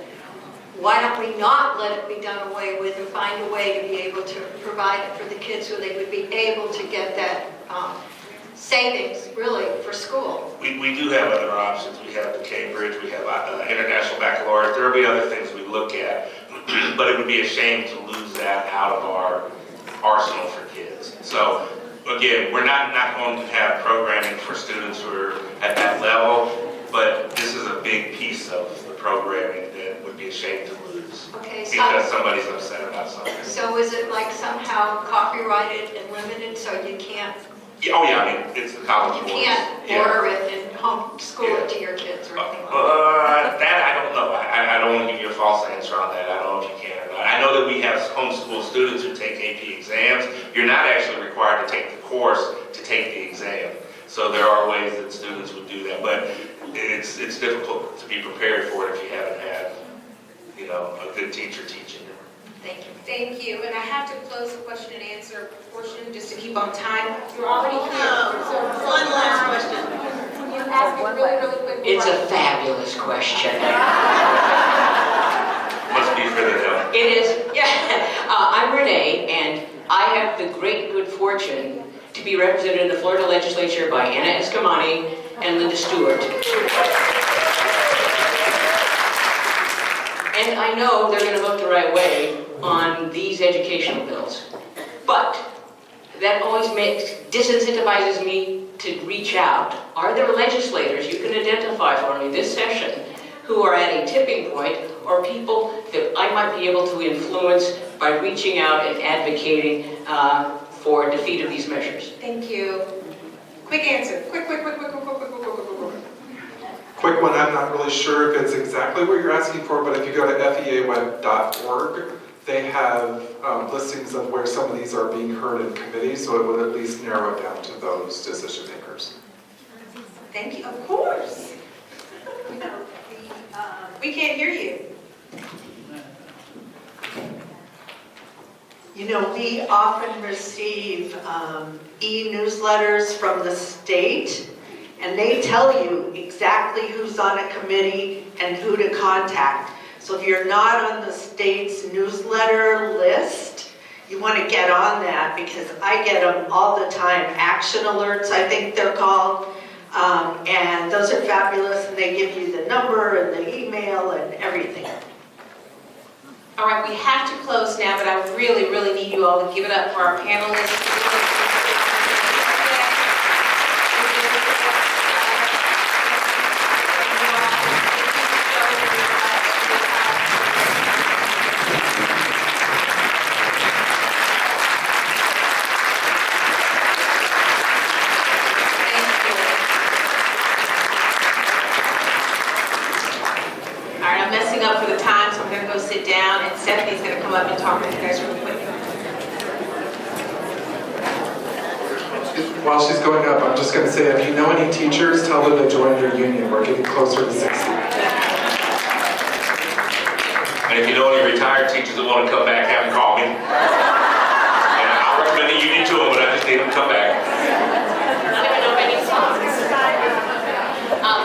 why don't we not let it be done away with and find a way to be able to provide it for the kids so they would be able to get that savings, really, for school? We do have other options. We have the Cambridge, we have International Baccalaureate. There will be other things we look at, but it would be a shame to lose that out of our arsenal for kids. So again, we're not going to have programming for students who are at that level, but this is a big piece of the programming that would be a shame to lose because somebody's upset about something. So is it somehow copyrighted and limited so you can't? Oh yeah, I mean, it's the college board. You can't order it and homeschool it to your kids or anything like that? That I don't know. I don't want to give you a false answer on that. I don't know if you can or not. I know that we have homeschool students who take AP exams. You're not actually required to take the course to take the exam. So there are ways that students would do that, but it's difficult to be prepared for it if you haven't had, a good teacher teaching it. Thank you. Thank you. And I have to close the question and answer portion just to keep on time. You're already here. One last question. Can you ask it really, really quick? It's a fabulous question. It is, yeah. I'm Renee, and I have the great good fortune to be represented in the Florida legislature by Anna Escamani and Linda Stewart. And I know they're going to vote the right way on these educational bills. But that always disincentivizes me to reach out. Are there legislators you can identify for me this session who are at a tipping point, or people that I might be able to influence by reaching out and advocating for defeat of these measures? Thank you. Quick answer. Quick. Quick one, I'm not really sure if it's exactly what you're asking for, but if you go to feaweb.org, they have listings of where some of these are being heard in committee, so it would at least narrow it down to those decision makers. Thank you. Of course. We can't hear you. You know, we often receive e-newsletters from the state, and they tell you exactly who's on a committee and who to contact. So if you're not on the state's newsletter list, you want to get on that, because I get them all the time. Action alerts, I think they're called. And those are fabulous, and they give you the number and the email and everything. All right, we have to close now, but I really, really need you all to give it up for our panelists. Sit down, and Stephanie's going to come up and talk with you guys real quick. While she's going up, I'm just going to say, if you know any teachers, tell them to join your union. We're getting closer to 60. And if you know any retired teachers that want to come back, have them call me. And I'll recommend the union to them, but I just need them to come back. I don't even know if I need songs.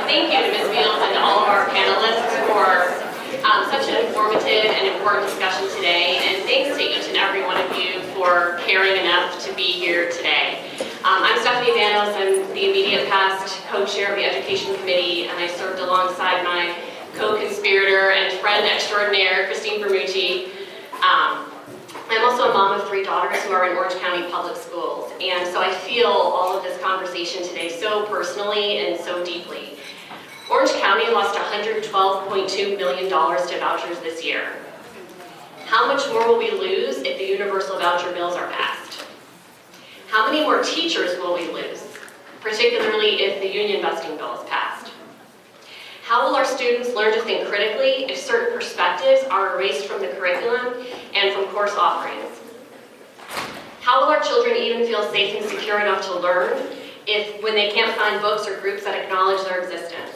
Thank you to Ms. Beals and all of our panelists for such an informative and important discussion today, and thanks to each and every one of you for caring enough to be here today. I'm Stephanie Danos. I'm the immediate past co-chair of the Education Committee, and I served alongside my co-conspirator and friend extraordinaire, Christine Bermucci. I'm also a mom of 3 daughters who are in Orange County Public Schools, and so I feel all of this conversation today so personally and so deeply. Orange County lost $112.2 million to vouchers this year. How much more will we lose if the universal voucher bills are passed? How many more teachers will we lose, particularly if the union busting bill is passed? How will our students learn to think critically if certain perspectives are erased from the curriculum and from course offerings? How will our children even feel safe and secure enough to learn when they can't find books or groups that acknowledge their existence?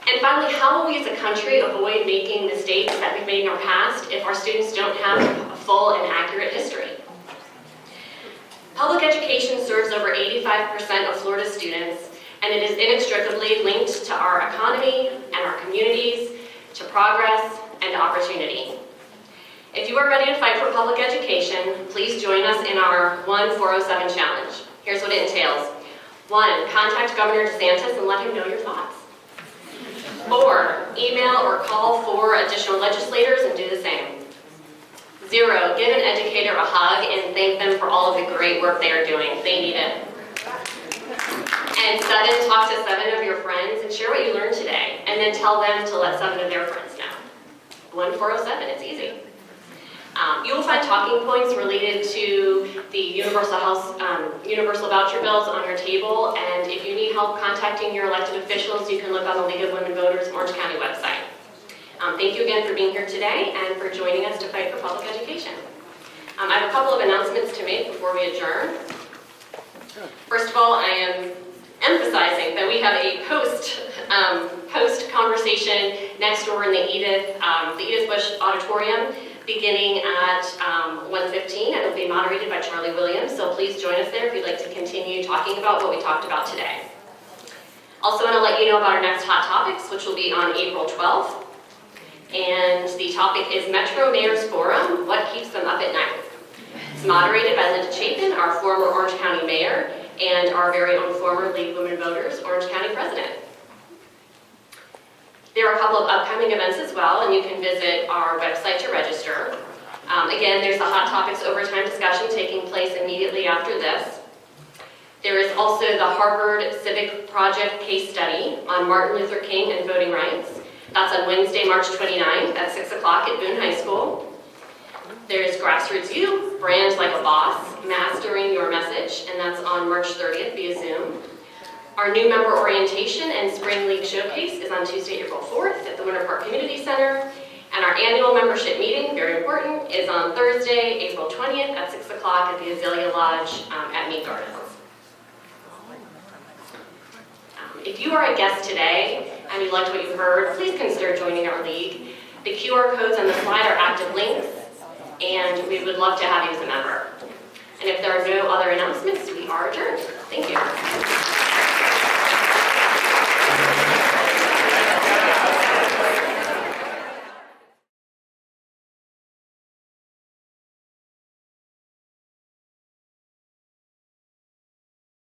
And finally, how will we as a country avoid making mistakes that we've made in our past if our students don't have a full and accurate history? Public education serves over 85% of Florida students, and it is inextricably linked to our economy and our communities, to progress and opportunity. If you are ready to fight for public education, please join us in our 1-407 challenge. Here's what it entails. 1, contact Governor DeSantis and let him know your thoughts. 4, email or call 4 additional legislators and do the same. 0, give an educator a hug and thank them for all of the great work they are doing. They need it. And 7, talk to 7 of your friends and share what you learned today, and then tell them to let 7 of their friends know. 1-407, it's easy. You will find talking points related to the universal voucher bills on your table, and if you need help contacting your elected officials, you can look on the League of Women Voters Orange County website. Thank you again for being here today and for joining us to fight for public education. I have a couple of announcements to make before we adjourn. First of all, I am emphasizing that we have a post conversation next door in the Edith Bush Auditorium, beginning at 1:15, and it will be moderated by Charlie Williams, so please join us there if you'd like to continue talking about what we talked about today. Also want to let you know about our next Hot Topics, which will be on April 12th. And the topic is Metro Mayor's Forum, What Keeps Them Up at Night. It's moderated by Linda Chapin, our former Orange County Mayor, and our very own former League of Women Voters Orange County President. There are a couple of upcoming events as well, and you can visit our website to register. Again, there's the Hot Topics Overtime discussion taking place immediately after this. There is also the Harvard Civic Project case study on Martin Luther King and voting rights. That's on Wednesday, March 29th at 6 o'clock at Boone High School. There's Grassroots Youth, Brand Like a Boss, Mastering Your Message, and that's on March 30th via Zoom. Our new member orientation and Spring League Showcase is on Tuesday, April 4th at the Winter Park Community Center. And our annual membership meeting, very important, is on Thursday, April 20th at 6 o'clock at the Azalea Lodge at Mead Gardens. If you are a guest today and you liked what you heard, please consider joining our league. The QR codes on the slide are active links, and we would love to have you as a member. And if there are no other announcements, we are adjourned. Thank you.